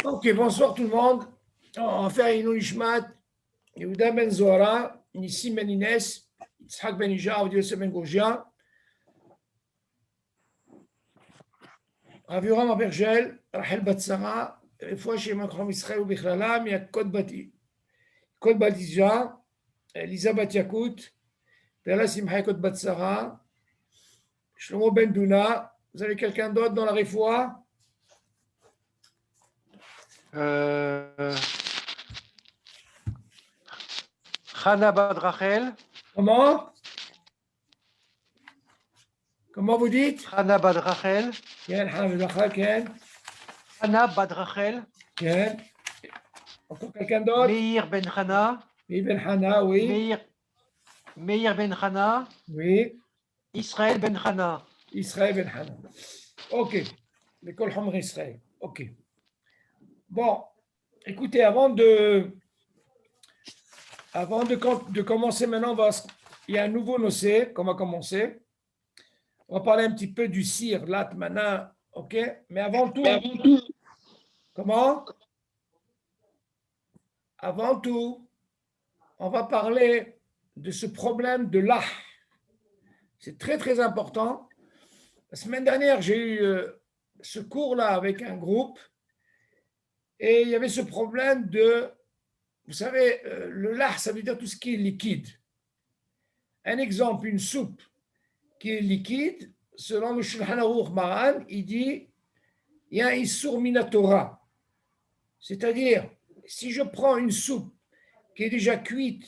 Ok, bonsoir tout le monde. On va faire une Ishmat, Yehuda Ben Zohara, Nissim Ben Inès, Yitzhak Ben Ija, Avdi Yosef Ben Gourgia, Rav Yoram Abergel, Rachel Batsara, Refoua Shema Krom Israël ou Bichlalam, il y a Kod Batija, Lisa Bat Yakut, Perla Simcha Kod Batsara, Shlomo Ben Duna. Vous avez quelqu'un d'autre dans la Refoua? Chana Bad Rachel. Comment vous dites? Chana Bad Rachel. Ken, Chana Bad Rachel, Ken. Chana Bad Rachel. Ken. Encore quelqu'un d'autre? Meir Ben Chana. Meir Ben Chana, oui. Meir Ben Chana. Oui. Israël Ben Chana. Israël Ben Chana. Ok. L'école Homer Israël. Ok. Bon, écoutez, avant de commencer maintenant, il y a un nouveau nossé qu'on va commencer. On va parler un petit peu du sir, lat, mana, ok? Mais avant tout, comment? Avant tout, on va parler de ce problème de l'ah. C'est très, très important. La semaine dernière, j'ai eu ce cours-là avec un groupe et il y avait ce problème de, vous savez, le lah, ça veut dire tout ce qui est liquide. Un exemple, une soupe qui est liquide, selon le Shulchan Aruch Maran, il dit, il y a un Issur Minatora. C'est-à-dire, si je prends une soupe qui est déjà cuite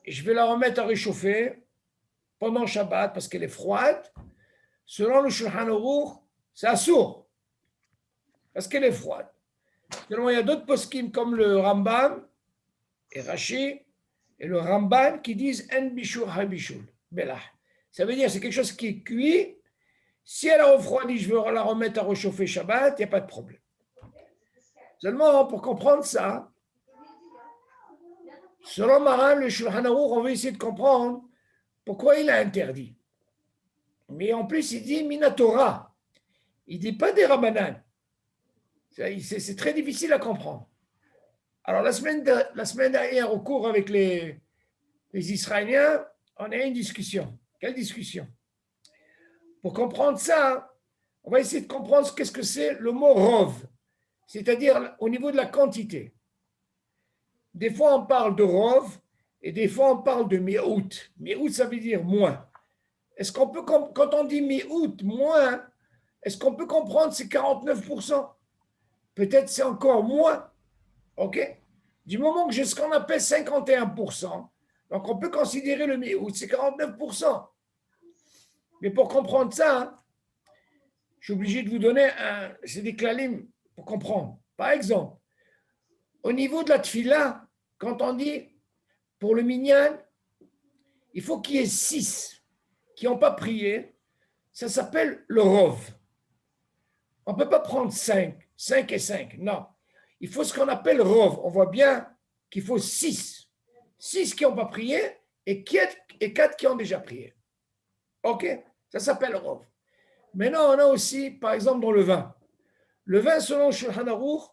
et je vais la remettre à réchauffer pendant Shabbat parce qu'elle est froide, selon le Shulchan Aruch, c'est assourd parce qu'elle est froide. Seulement, il y a d'autres poskim comme le Rambam et Rashi et le Ramban qui disent En bishur ha-bishul, belah. Ça veut dire c'est quelque chose qui est cuit. Si elle a refroidi, je veux la remettre à réchauffer Shabbat, il n'y a pas de problème. Seulement, pour comprendre ça, selon Maran, le Shulchan Aruch, on va essayer de comprendre pourquoi il a interdit. Mais en plus, il dit Minatora. Il ne dit pas des Rabbanan. C'est très difficile à comprendre. Alors, la semaine dernière, au cours avec les Israéliens, on a eu une discussion. Quelle discussion? Pour comprendre ça, on va essayer de comprendre qu'est-ce que c'est le mot rov, c'est-à-dire au niveau de la quantité. Des fois, on parle de rov et des fois, on parle de mi'out. Mi'out, ça veut dire moins. Est-ce qu'on peut, quand on dit mi'out, moins, est-ce qu'on peut comprendre c'est 49%? Peut-être c'est encore moins. OK? Du moment que j'ai ce qu'on appelle 51%, donc on peut considérer le mi'out, c'est 49%. Mais pour comprendre ça, je suis obligé de vous donner c'est des klalim pour comprendre. Par exemple, au niveau de la tfila, quand on dit pour le minyan, il faut qu'il y ait 6 qui n'ont pas prié, ça s'appelle le rov. On ne peut pas prendre 5 et 5, non. Il faut ce qu'on appelle rov. On voit bien qu'il faut 6. 6 qui n'ont pas prié et 4 qui ont déjà prié. OK? Ça s'appelle rov. Maintenant, on a aussi, par exemple, dans le vin. Le vin, selon Shulchan Aruch,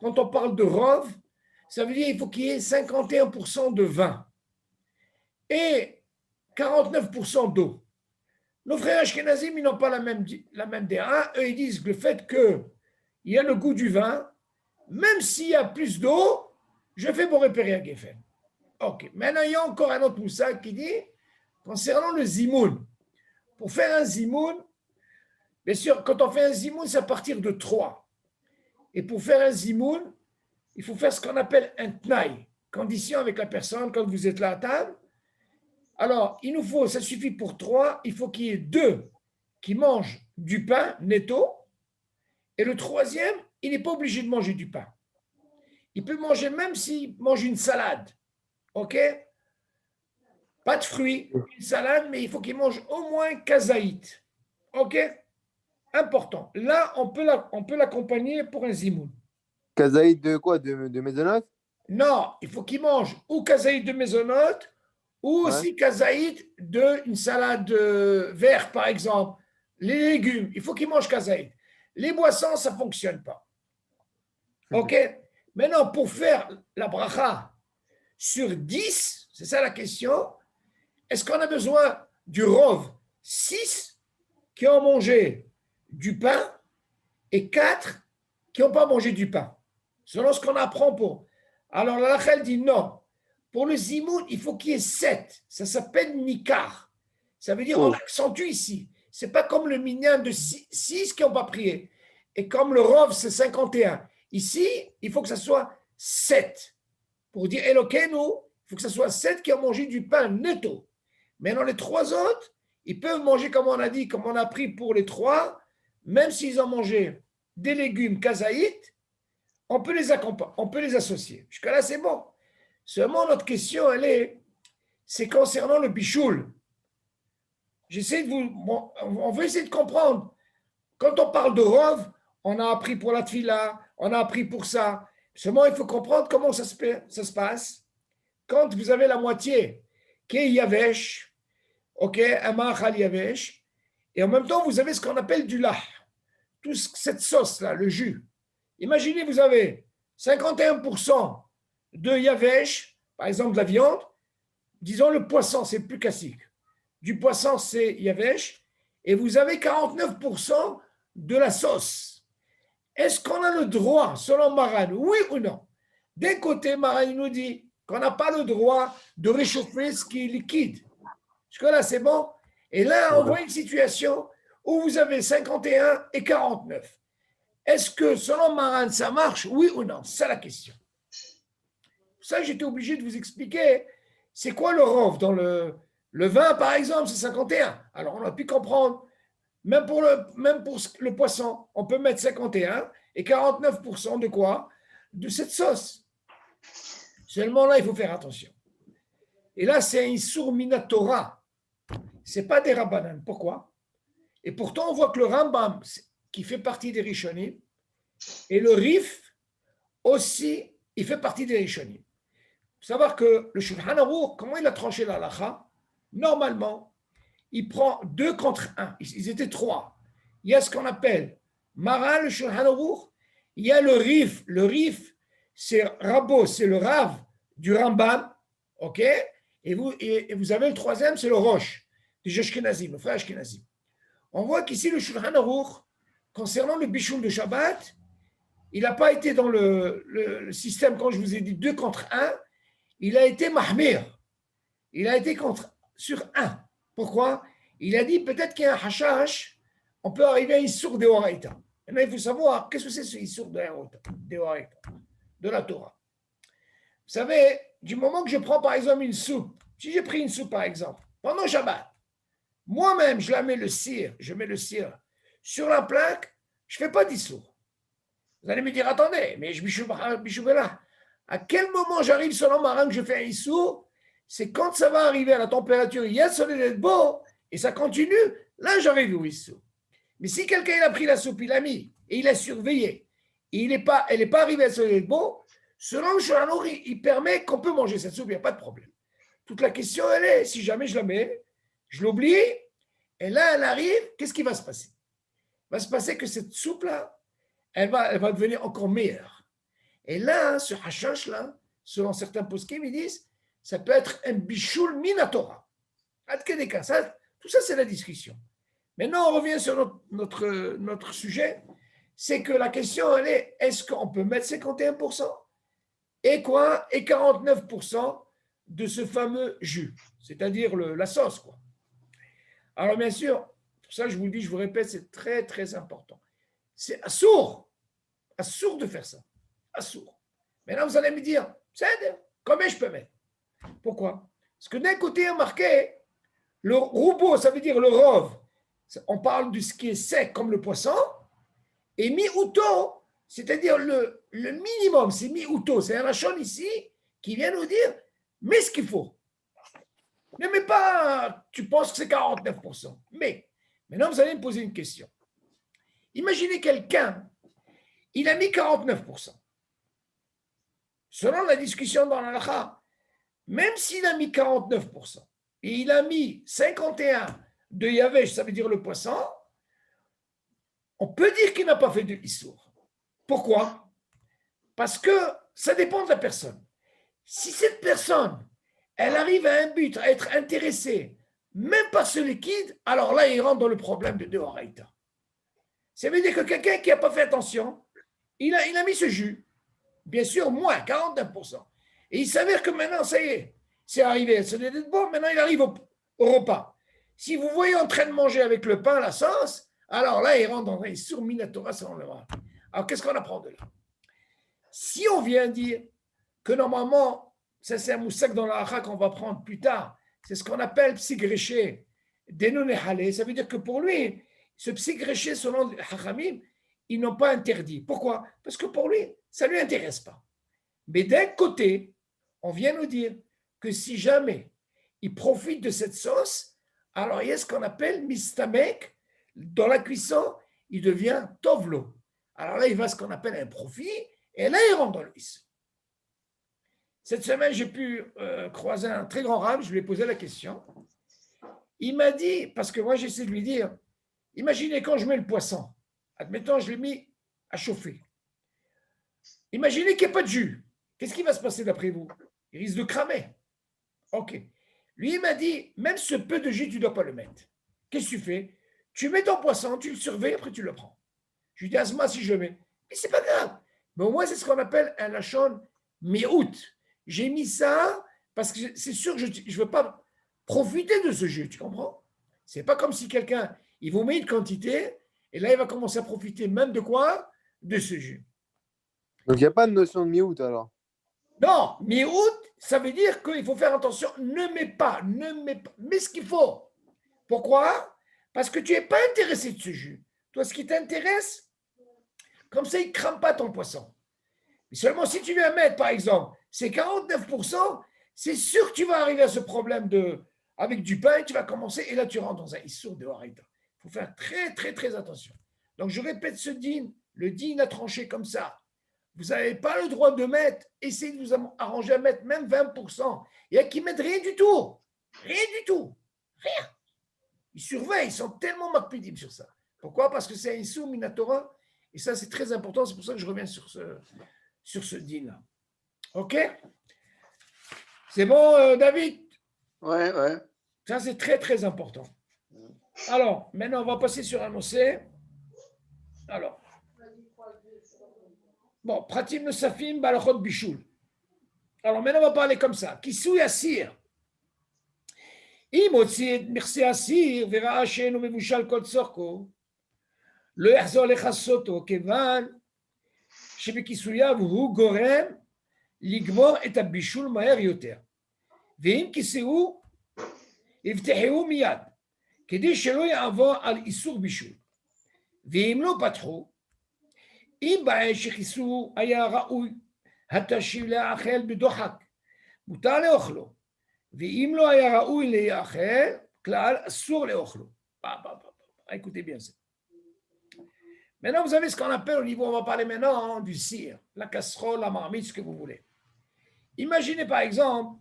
quand on parle de rov, ça veut dire qu'il faut qu'il y ait 51% de vin et 49% d'eau. Nos frères Ashkenazim, ils n'ont pas la même DA. Eux, ils disent que le fait qu'il y a le goût du vin, même s'il y a plus d'eau, je fais mon repérer à Geffen. OK. Maintenant, il y a encore un autre moussa qui dit, concernant le zimoun, pour faire un zimoun, bien sûr, quand on fait un zimoun, c'est à partir de 3. Et pour faire un zimoun, il faut faire ce qu'on appelle un tnaï, condition avec la personne quand vous êtes là à table. Alors, il nous faut, ça suffit pour 3, il faut qu'il y ait 2 qui mangent du pain netto, et le troisième, il n'est pas obligé de manger du pain. Il peut manger même s'il mange une salade, ok? Pas de fruits, une salade, mais il faut qu'il mange au moins kazaït, ok? Important. Là, on peut l'accompagner pour un zimoun. Kazaïd de quoi? De maisonnette? Non, il faut qu'il mange ou kazaït de maisonnette, ou aussi kazaït d'une salade verte, par exemple. Les légumes, il faut qu'il mange kazaït. Les boissons, ça ne fonctionne pas. Ok. Maintenant, pour faire la bracha sur 10, c'est ça la question, est-ce qu'on a besoin du rov 6 qui ont mangé du pain et 4 qui n'ont pas mangé du pain, selon ce qu'on apprend pour. Alors la Rachel dit non. Pour le zimoun, il faut qu'il y ait 7. Ça s'appelle nikar. Ça veut dire on accentue ici. Ce n'est pas comme le minyan de 6 qui n'ont pas prié. Et comme le rov, c'est 51. Ici, il faut que ça soit 7. Pour dire Elokeinu, il faut que ça soit 7 qui ont mangé du pain netto. Maintenant, les 3 autres, ils peuvent manger, comme on a dit, comme on a pris pour les 3, même s'ils ont mangé des légumes kazaïtes, on peut les accompagner, on peut les associer. Jusqu'à-là, c'est bon. Seulement, notre question, c'est concernant le bichoul. J'essaie de vous, on veut essayer de comprendre. Quand on parle de rov, on a appris pour la tfila, on a appris pour ça. Seulement, il faut comprendre comment ça se passe. Quand vous avez la moitié qui est yavesh, ok, un ma'achal yavesh, et en même temps, vous avez ce qu'on appelle du lah, toute cette sauce-là, le jus. Imaginez, vous avez 51% de yavesh, par exemple de la viande, disons le poisson, c'est plus classique. Du poisson, c'est yavesh, et vous avez 49% de la sauce. Est-ce qu'on a le droit, selon Maran, oui ou non? D'un côté, Maran nous dit qu'on n'a pas le droit de réchauffer ce qui est liquide. Jusque-là, c'est bon. Et là, on voit une situation où vous avez 51 et 49. Est-ce que, selon Maran, ça marche, oui ou non? C'est ça la question. Pour ça, j'étais obligé de vous expliquer c'est quoi le rov. Dans le vin, par exemple, c'est 51. Alors, on a pu comprendre. Même pour le poisson, on peut mettre 51 et 49% de quoi? De cette sauce. Seulement là, il faut faire attention. Et là, c'est un Issour Minatora. Ce n'est pas des Rabbanan. Pourquoi? Et pourtant, on voit que le Rambam, qui fait partie des Rishonim, et le Rif aussi, il fait partie des Rishonim. Il faut savoir que le Shulchan Aruch, comment il a tranché la halakha? Normalement, il prend 2 contre 1. Ils étaient 3. Il y a ce qu'on appelle Maral, le Shulchan Aruch. Il y a le Rif. Le Rif, c'est Rabo, c'est le Rav du Rambam. OK? Et vous avez le troisième, c'est le Roche, du Ashkenazim, le frère Ashkenazim. On voit qu'ici, le Shulchan Aruch, concernant le bichoul de Shabbat, il n'a pas été dans le système, quand je vous ai dit 2 contre 1, il a été Mahmir. Il a été sur 1. Pourquoi? Il a dit peut-être qu'il y a un hashash, on peut arriver à Issour de Horaïta. Maintenant, il faut savoir qu'est-ce que c'est ce Issour de Horaïta, de la Torah. Vous savez, du moment que je prends par exemple une soupe, si j'ai pris une soupe par exemple, pendant Shabbat, moi-même je mets le cire sur la plaque, je ne fais pas d'Issour. Vous allez me dire, attendez, mais je bichoube là. À quel moment j'arrive selon Maran que je fais un Issour? C'est quand ça va arriver à la température, il y a soleil beau, et ça continue, là j'arrive au Issour. Mais si quelqu'un a pris la soupe, il l'a mis, et il a surveillé, et elle n'est pas arrivée à soleil beau, selon le Shulchan Aruch, il permet qu'on peut manger cette soupe, il n'y a pas de problème. Toute la question, elle est, si jamais je la mets, je l'oublie, et là elle arrive, qu'est-ce qui va se passer? Il va se passer que cette soupe-là, elle va devenir encore meilleure. Et là, ce hashash-là, selon certains poskim, ils disent, ça peut être un bichoul minatora. Tout ça, c'est la discussion. Maintenant, on revient sur notre sujet. C'est que la question, elle est, est-ce qu'on peut mettre 51% et quoi? Et 49% de ce fameux jus, c'est-à-dire la sauce, quoi. Alors, bien sûr, pour ça, je vous le dis, je vous répète, c'est très, très important. C'est assourd de faire ça. Assourd. Maintenant, vous allez me dire, combien je peux mettre? Pourquoi? Parce que d'un côté, il y a marqué le roubo, ça veut dire le rov. On parle de ce qui est sec comme le poisson. Et mi-outo, c'est-à-dire le minimum, c'est mi-outo. C'est un rachon ici qui vient nous dire, mets ce qu'il faut. Ne mets pas, tu penses que c'est 49%. Mais, maintenant, vous allez me poser une question. Imaginez quelqu'un, il a mis 49%. Selon la discussion dans l'halakha, même s'il a mis 49% et il a mis 51 de yavesh, ça veut dire le poisson, on peut dire qu'il n'a pas fait de issour. Pourquoi? Parce que ça dépend de la personne. Si cette personne, elle arrive à un but, à être intéressée, même par ce liquide, alors là, il rentre dans le problème de Deoraita. Ça veut dire que quelqu'un qui n'a pas fait attention, il a mis ce jus, bien sûr, moins 49%. Et il s'avère que maintenant, ça y est, c'est arrivé. Ce n'est bon, maintenant il arrive au repas. Si vous voyez en train de manger avec le pain la sauce, alors là, il rentre dans un sur Minatora, ça enlèvera. Alors, qu'est-ce qu'on apprend de là? Si on vient dire que normalement, ça c'est un moussak dans la hara qu'on va prendre plus tard, c'est ce qu'on appelle psygréché, dénonéhalé, ça veut dire que pour lui, ce psygréché, selon les hachamim, ils n'ont pas interdit. Pourquoi? Parce que pour lui, ça ne lui intéresse pas. Mais d'un côté, on vient nous dire que si jamais il profite de cette sauce, alors il y a ce qu'on appelle mistamek, dans la cuisson, il devient tovlo. Alors là, il va à ce qu'on appelle un profit, et là, il rentre dans le issue. Cette semaine, j'ai pu croiser un très grand rab, je lui ai posé la question. Il m'a dit, parce que moi, j'essaie de lui dire, imaginez quand je mets le poisson, admettons, je l'ai mis à chauffer. Imaginez qu'il n'y a pas de jus. Qu'est-ce qui va se passer d'après vous? Il risque de cramer. Ok. Lui, il m'a dit, même ce peu de jus, tu ne dois pas le mettre. Qu'est-ce que tu fais? Tu mets ton poisson, tu le surveilles, après tu le prends. Je lui dis, Asma, si je le mets. Mais c'est pas grave. Mais au moins, c'est ce qu'on appelle un lachon mi-août. J'ai mis ça parce que c'est sûr que je ne veux pas profiter de ce jus, tu comprends? C'est pas comme si quelqu'un, il vous met une quantité, et là, il va commencer à profiter même de quoi? De ce jus. Donc, il n'y a pas de notion de mi-août alors. Non, mi-août, ça veut dire qu'il faut faire attention. Ne mets pas, mets ce qu'il faut. Pourquoi? Parce que tu n'es pas intéressé de ce jus. Toi, ce qui t'intéresse, comme ça, il ne crame pas ton poisson. Mais seulement si tu viens mettre, par exemple, c'est 49%, c'est sûr que tu vas arriver à ce problème avec du pain, tu vas commencer, et là, tu rentres dans un issour de Harita. Il faut faire très, très, très attention. Donc, je répète ce din, le din a tranché comme ça. Vous n'avez pas le droit de mettre, essayez de vous arranger à mettre même 20%. Il y a qui mettent rien du tout. Rien du tout. Rien. Ils surveillent, ils sont tellement marpidibles sur ça. Pourquoi? Parce que c'est un issou minatora, et ça, c'est très important. C'est pour ça que je reviens sur ce din-là. OK? C'est bon, David? Ouais, ouais. Ça, c'est très, très important. Alors, maintenant, on va passer sur un OC. Alors. Bon, pratim le safim, balachot bichoul. Alors, maintenant, on va parler comme ça. Kisui asir. אם הוציא את מכסה הסיר וראה שאינו מבושל כל צורכו, לא יחזור לכסותו, כיוון שבכיסוייו הוא גורם לגמור את הבישול מהר יותר. ואם כיסהו, יפתחו מיד, כדי שלא יעבור על איסור בישול. ואם לא פתחו, אם בעין שכיסו היה ראוי, התשיב לאכל בדוחק, מותר לאוכלו. ואם לא היה ראוי להיאכל, כלל אסור לאוכלו. Écoutez bien ça. Maintenant, vous avez ce qu'on appelle au niveau, on va parler maintenant du cire, la casserole, la marmite, ce que vous voulez. Imaginez par exemple,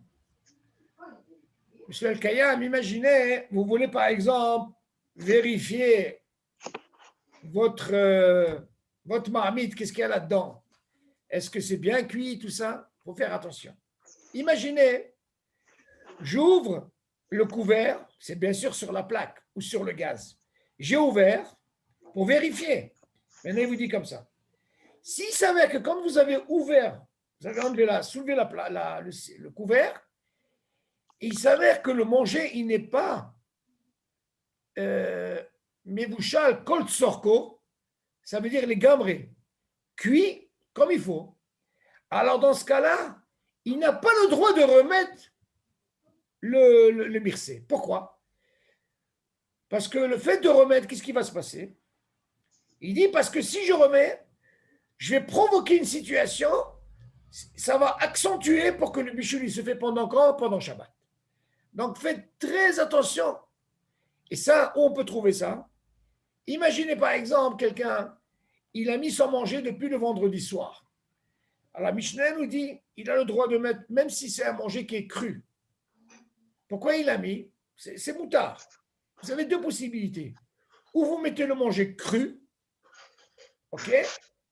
Monsieur El-Kayam, imaginez, vous voulez par exemple vérifier votre marmite, qu'est-ce qu'il y a là-dedans? Est-ce que c'est bien cuit, tout ça? Il faut faire attention. Imaginez, j'ouvre le couvert, c'est bien sûr sur la plaque ou sur le gaz. J'ai ouvert pour vérifier. Maintenant, il vous dit comme ça. S'il s'avère que quand vous avez ouvert, vous avez soulevé le couvert, il s'avère que le manger, il n'est pas mebouchal kol tsorko, ça veut dire les gamrés, cuit comme il faut. Alors, dans ce cas-là, il n'a pas le droit de remettre le mirsé. Pourquoi? Parce que le fait de remettre, qu'est-ce qui va se passer? Il dit parce que si je remets, je vais provoquer une situation, ça va accentuer pour que le bichouli se fait pendant quand? Pendant Shabbat. Donc faites très attention. Et ça, où on peut trouver ça? Imaginez par exemple quelqu'un, il a mis son manger depuis le vendredi soir. Alors la Mishnah nous dit, il a le droit de mettre, même si c'est un manger qui est cru. Pourquoi il a mis? C'est moutard. Vous avez deux possibilités. Ou vous mettez le manger cru, ok?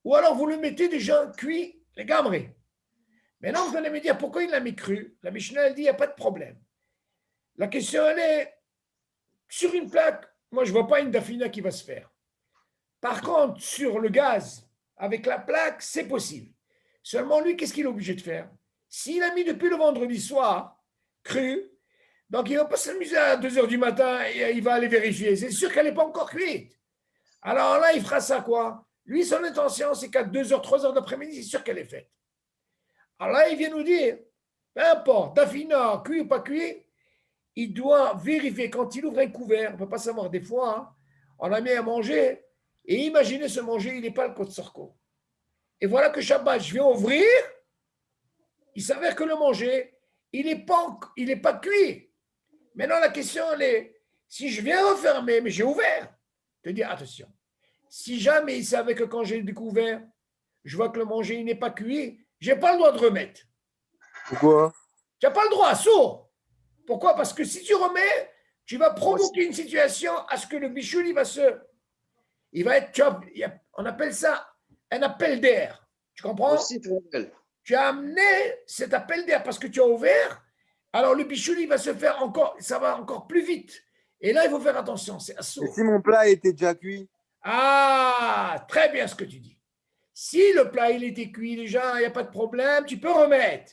Ou alors vous le mettez déjà cuit Les gamrés. Maintenant, vous allez me dire pourquoi il l'a mis cru. La Mishnah, elle dit il n'y a pas de problème. La question, elle est sur une plaque. Moi, je ne vois pas une dafina qui va se faire. Par contre, sur le gaz, avec la plaque, c'est possible. Seulement, lui, qu'est-ce qu'il est obligé de faire? S'il a mis depuis le vendredi soir, cru, donc il ne va pas s'amuser à 2 heures du matin et il va aller vérifier. C'est sûr qu'elle n'est pas encore cuite. Alors là, il fera ça quoi? Lui, son intention, c'est qu'à 2 heures, 3 heures d'après-midi, c'est sûr qu'elle est faite. Alors là, il vient nous dire, peu importe, dafina, cuit ou pas cuit, il doit vérifier quand il ouvre un couvert. On ne peut pas savoir, des fois, hein, on a mis à manger, et imaginez ce manger, il n'est pas le côte sorco. Et voilà que Shabbat, je viens ouvrir, il s'avère que le manger, il n'est pas cuit. Maintenant, la question, elle est, si je viens refermer, mais j'ai ouvert, te dire, attention, si jamais il savait que quand j'ai découvert, je vois que le manger, il n'est pas cuit, je n'ai pas le droit de remettre. Pourquoi? Tu n'as pas le droit, sourd. Pourquoi? Parce que si tu remets, tu vas provoquer une situation à ce que le bichoul, il va être, on appelle ça un appel d'air. Tu comprends? Tu as amené cet appel d'air parce que tu as ouvert, alors le bichoul, il va se faire encore, ça va encore plus vite. Et là, il faut faire attention, c'est Et assourd. si mon plat était déjà cuit? Ah, très bien ce que tu dis. Si le plat, il était cuit déjà, il n'y a pas de problème, tu peux remettre.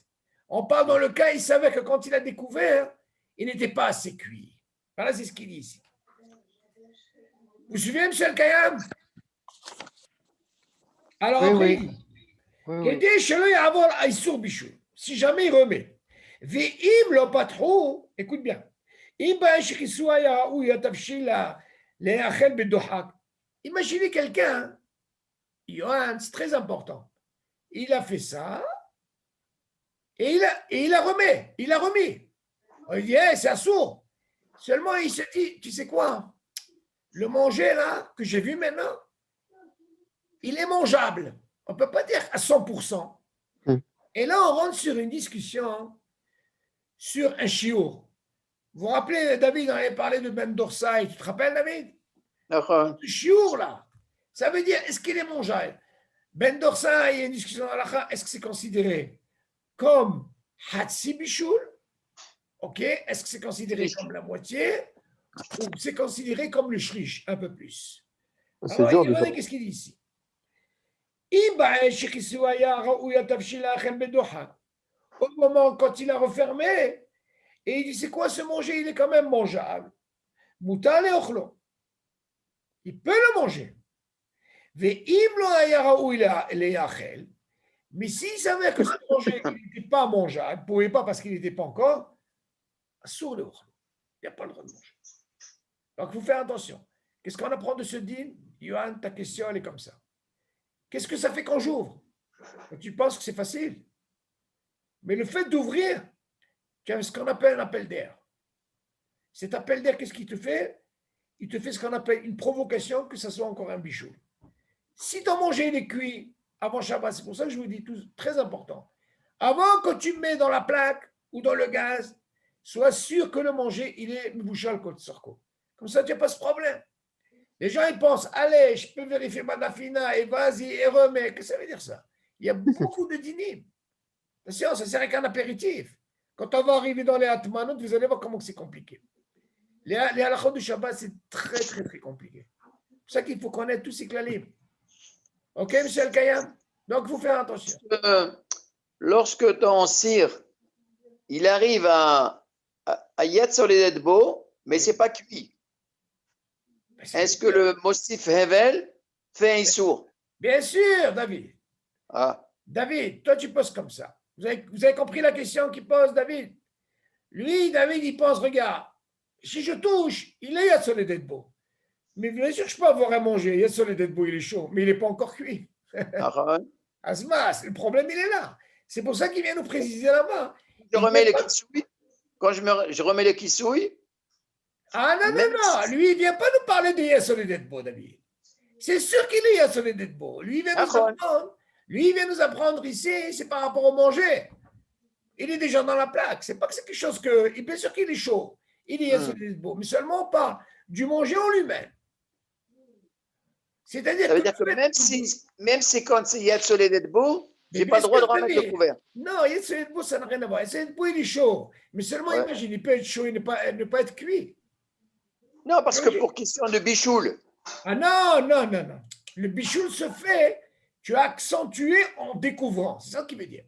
On parle dans le cas, il savait que quand il a découvert, il n'était pas assez cuit. Voilà, c'est ce qu'il dit ici. Vous vous souvenez, M. Al-Kayam? Alors, Oui, après, oui. si jamais il remet. Écoute bien. Imaginez quelqu'un, Johan, c'est très important. Il a fait ça et il a remis. Il a remis. On lui dit, hey, c'est assourd. Seulement, il se dit, tu sais quoi? Le manger, là, que j'ai vu maintenant, il est mangeable. On ne peut pas dire à 100%. Et là, on rentre sur une discussion sur un chiour. Vous vous rappelez, David, on avait parlé de Ben Dorsai. Tu te rappelles, David? Ce chiour, là, ça veut dire, est-ce qu'il est mangeable? Ben Dorsai, il y a une discussion à la est-ce que c'est considéré comme Hatsi Bichoul? Ok, est-ce que c'est considéré comme la moitié? Ou c'est considéré comme le shrish, un peu plus? C'est Alors, dur de regardez qu'est-ce qu'il dit ici. Au moment quand il a refermé, et il dit, c'est quoi ce manger? Il est quand même mangeable. Moutal et ochlo. Il peut le manger. Mais s'il savait que ce manger n'était pas mangeable, il ne pouvait pas parce qu'il n'était pas encore, sourd le ochlo. Il n'y a pas le droit de manger. Donc, il faut faire attention. Qu'est-ce qu'on apprend de ce din? Yohan, ta question, elle est comme ça. Qu'est-ce que ça fait quand j'ouvre? Tu penses que c'est facile. Mais le fait d'ouvrir, tu as ce qu'on appelle un appel d'air. Cet appel d'air, qu'est-ce qu'il te fait? Il te fait ce qu'on appelle une provocation, que ce soit encore un bichou. Si ton manger il est cuit avant Shabbat, c'est pour ça que je vous dis tout, très important. Avant que tu mets dans la plaque ou dans le gaz, sois sûr que le manger, il est bouchal côte sorco. Comme ça, tu n'as pas ce problème. Les gens, ils pensent, allez, je peux vérifier ma dafina et vas-y et remets. Qu'est-ce que ça veut dire ça? Il y a beaucoup de dîners. Attention, ça sert qu'un apéritif. Quand on va arriver dans les Atmanot, vous allez voir comment c'est compliqué. Les halachot du Shabbat, c'est très, très, très compliqué. C'est pour ça qu'il faut connaître tous ces clalim. Ok, M. Al-Kayam? Donc, il faut faire attention. Lorsque ton cire, il arrive à Yetzoledbo, mais ce n'est pas cuit. Est-ce que le Mostif Hevel fait un sourd? Bien sûr, David. Ah. David, toi, tu poses comme ça. Vous avez compris la question qu'il pose, David? Lui, David, il pense, regarde, si je touche, il est Yetzoledbo. Mais bien sûr que je peux avoir à manger. Yetzoledbo, il est chaud, mais il n'est pas encore cuit. Asmas, le problème, il est là. C'est pour ça qu'il vient nous préciser là-bas. Je remets les kissouilles. Quand je remets les kissouilles. Ah non. Lui, il ne vient pas nous parler de Yetzoledbo, David. C'est sûr qu'il est Yetzoledbo. Lui, il vient nous apprendre ici, c'est par rapport au manger. Il est déjà dans la plaque. C'est pas que c'est quelque chose que. Bien sûr qu'il est chaud. Il est Yetzoledbo, mais seulement pas du manger en lui-même. C'est-à-dire ça veut dire que même si quand c'est Yetzoledbo, J'ai pas le droit de remettre le couvert. Non, Yetzer Edbo, ça n'a rien à voir. Yetzer Edbo, il est chaud. Mais seulement, Ouais. imagine, il peut être chaud et ne pas être cuit. Non, parce que pour question de bichoul, Ah non, non, non, non. Le bichoul se fait, tu as accentué en découvrant. C'est ça qu'il veut dire.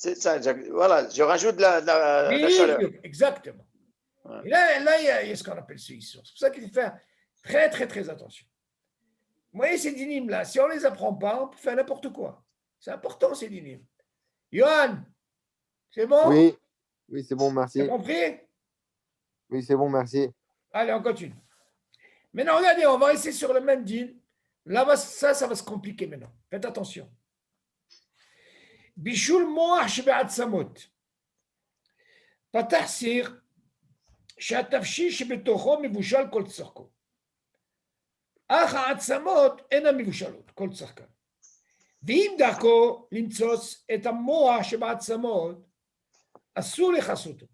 c'est ça. Voilà, je rajoute de la Oui, chaleur. exactement. Ouais. Et là, il y a ce qu'on appelle ce issur. C'est pour ça qu'il faut faire très, très, très attention. Vous voyez, ces dynimes-là, si on ne les apprend pas, on peut faire n'importe quoi. C'est important, ces dynimes. Johan, c'est bon? Oui, oui, c'est bon, merci. T'as compris? Oui, c'est bon, merci. Allez, on continue. Maintenant, regardez, on va rester sur le même deal. Là, ça va se compliquer maintenant. Faites attention. בישול מוח שבעצמות. פתח סיר שהתבשיל שבתוכו מבושל כל צורכו. אך העצמות אינן מבושלות, כל צרכן. ואם דרכו למצוץ את המוח שבעצמות, אסור לכסותו.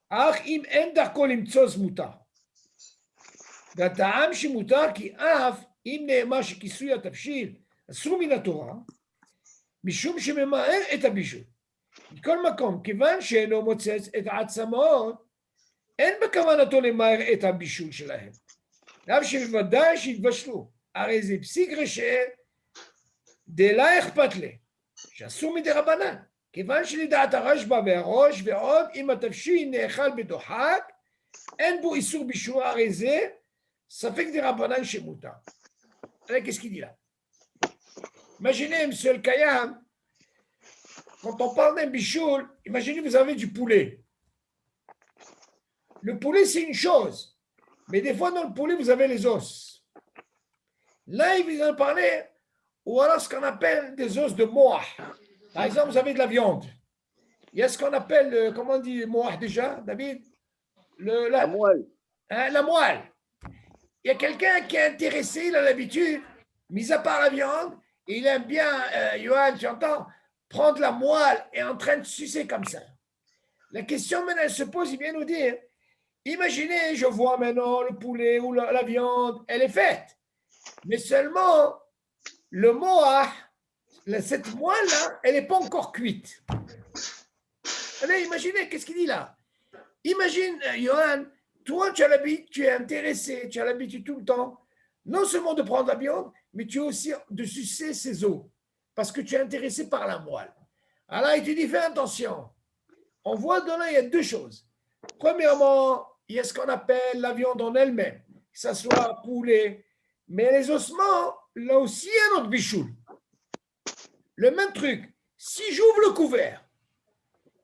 אך אם אין דרכו למצוץ מותר. והטעם שמותר כי אף אם נאמר שכיסוי התבשיל אסור מן התורה, משום שממהר את הבישול. מכל מקום, כיוון שאינו מוצץ את העצמות, אין בכוונתו למהר את הבישול שלהם. אף שבוודאי שיתבשלו. הרי זה פסיק רשע דלה אכפת לי, שאסור מדי רבנן. כיוון שלדעת הרשב"א והראש ועוד, אם התבשיל נאכל בדוחק, אין בו איסור בישול, הרי זה ספק די רבנן שמותר. qu'est-ce qu'il dit là? Imaginez, monsieur le Kayam, quand on parle d'un bichoul, imaginez vous avez du poulet. Le poulet, c'est une chose, mais des fois, dans le poulet, vous avez les os. Là, il vous en parler, ou alors ce qu'on appelle des os de moah. Par exemple, vous avez de la viande. Il y a ce qu'on appelle, comment on dit moah déjà, David? La moelle. Hein, la moelle. Il y a quelqu'un qui est intéressé, il a l'habitude, mis à part la viande, il aime bien, Johan, tu entends, prendre la moelle et en train de sucer comme ça. La question maintenant, elle se pose, il vient nous dire, imaginez, je vois maintenant le poulet ou la viande, elle est faite. Mais seulement, le moah, cette moelle-là, elle n'est pas encore cuite. Allez, imaginez, qu'est-ce qu'il dit là? Imagine, Johan, toi, tu as l'habitude, tu es intéressé, tu as l'habitude tout le temps, non seulement de prendre la viande, mais tu as aussi de sucer ses os, parce que tu es intéressé par la moelle. Alors, il te dit, fais attention. On voit dans là, il y a deux choses. Premièrement, il y a ce qu'on appelle la viande en elle-même, que ce soit poulet, mais les ossements, là aussi, il y a notre bichoul. Le même truc, si j'ouvre le couvert,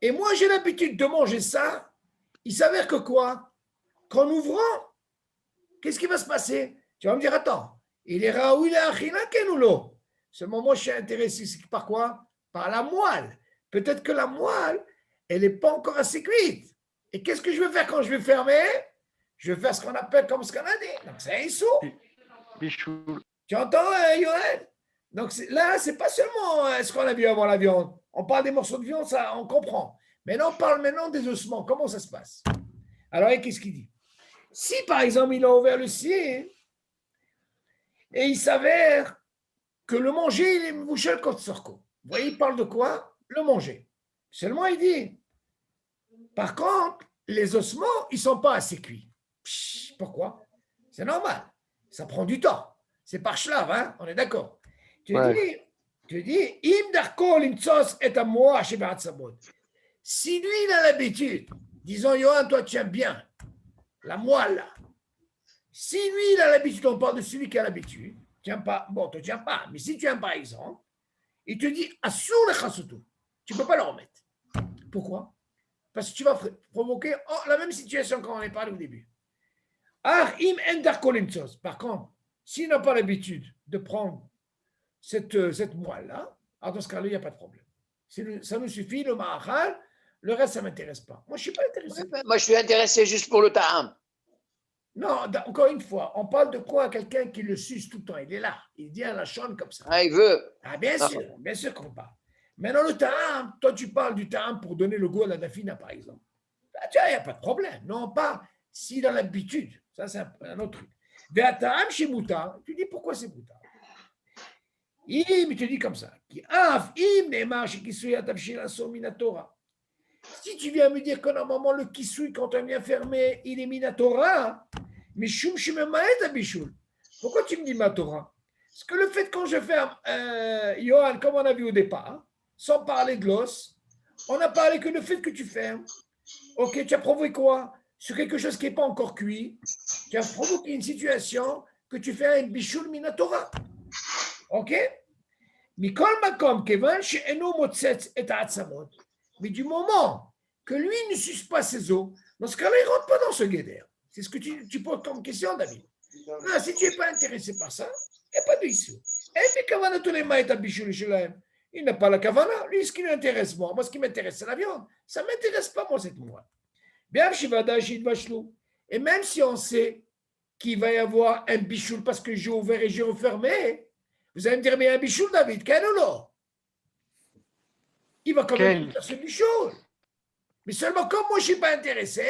et moi j'ai l'habitude de manger ça, il s'avère que quoi? Qu'en ouvrant, qu'est-ce qui va se passer? Tu vas me dire, attends, il est raoui la achina kenoulo. Seulement moi je suis intéressé par quoi? Par la moelle. Peut-être que la moelle, elle n'est pas encore assez cuite. Et qu'est-ce que je vais faire quand je vais fermer? Je vais faire ce qu'on appelle comme ce qu'on a dit. Donc c'est un issou. Bichoul. Tu entends, Yoann? Donc là, c'est pas seulement ce qu'on a vu avant la viande. On parle des morceaux de viande, ça, on comprend. Maintenant, on parle maintenant des ossements. Comment ça se passe? Alors, qu'est-ce qu'il dit? Si, par exemple, il a ouvert le ciel et il s'avère que le manger, il est mouché le Kotsorko. Vous voyez, il parle de quoi? Le manger. Seulement, il dit, par contre, les ossements, ils ne sont pas assez cuits. Psh, pourquoi? C'est normal. Ça prend du temps. C'est par shlav, hein? On est d'accord. Tu dis, im darko limtsos et à moi chez Baratsabot. Si lui, il a l'habitude, disons, Johan, toi, tu aimes bien la moelle, là. Si lui, il a l'habitude, on parle de celui qui a l'habitude, tu n'aimes pas, bon, toi, tu n'aimes pas, mais si tu aimes, par exemple, il te dit, assure le chassoto, tu ne peux pas le remettre. Pourquoi? Parce que tu vas provoquer la même situation qu'on en a parlé au début. Par contre, s'il n'a pas l'habitude de prendre cette moelle-là, alors dans ce cas-là, il n'y a pas de problème. Ça nous suffit, le ma'achal, le reste, ça ne m'intéresse pas. Moi, je ne suis pas intéressé. Moi, je suis intéressé juste pour le ta'am. Non, encore une fois, on parle de quoi? Quelqu'un qui le suce tout le temps. Il est là. Il dit à la chaîne comme ça. Ah, il veut. Ah, bien sûr qu'on parle. Maintenant, le ta'am, toi, tu parles du ta'am pour donner le goût à la dafina, par exemple. Ah, tu vois, il n'y a pas de problème. Non, on parle s'il a l'habitude. Ça, c'est un autre truc. Ta'am chez Mouta, tu dis pourquoi c'est Mouta? Il te dit comme ça. Si tu viens me dire que normalement le kisui, quand on vient fermer, il est minatora, mais shum shimemaet abishul. Pourquoi tu me dis matora? Parce que le fait quand je ferme, Johan, comme on a vu au départ, sans parler de l'os, on a parlé que le fait que tu fermes, ok, tu as provoqué quoi? Sur quelque chose qui n'est pas encore cuit, tu as provoqué une situation que tu fais un bishul minatora. Ok? Mikol makom kevan she'eno motzetz et ha'atzamot. Mais du moment que lui ne suce pas ses os, dans ce cas-là, il ne rentre pas dans ce guédère. C'est ce que tu poses comme question, David. Non, si tu n'es pas intéressé par ça, il n'y a pas de issue. Il n'a pas la kavana. Lui, ce qui l'intéresse, moi, ce qui m'intéresse, c'est la viande. Ça ne m'intéresse pas, moi, cette moelle. Et même si on sait qu'il va y avoir un bichoul parce que j'ai ouvert et j'ai refermé, vous allez me dire, mais un bichoul, David, quel ou non? Il va quand même faire ce bichoul. Mais seulement comme moi, je ne suis pas intéressé,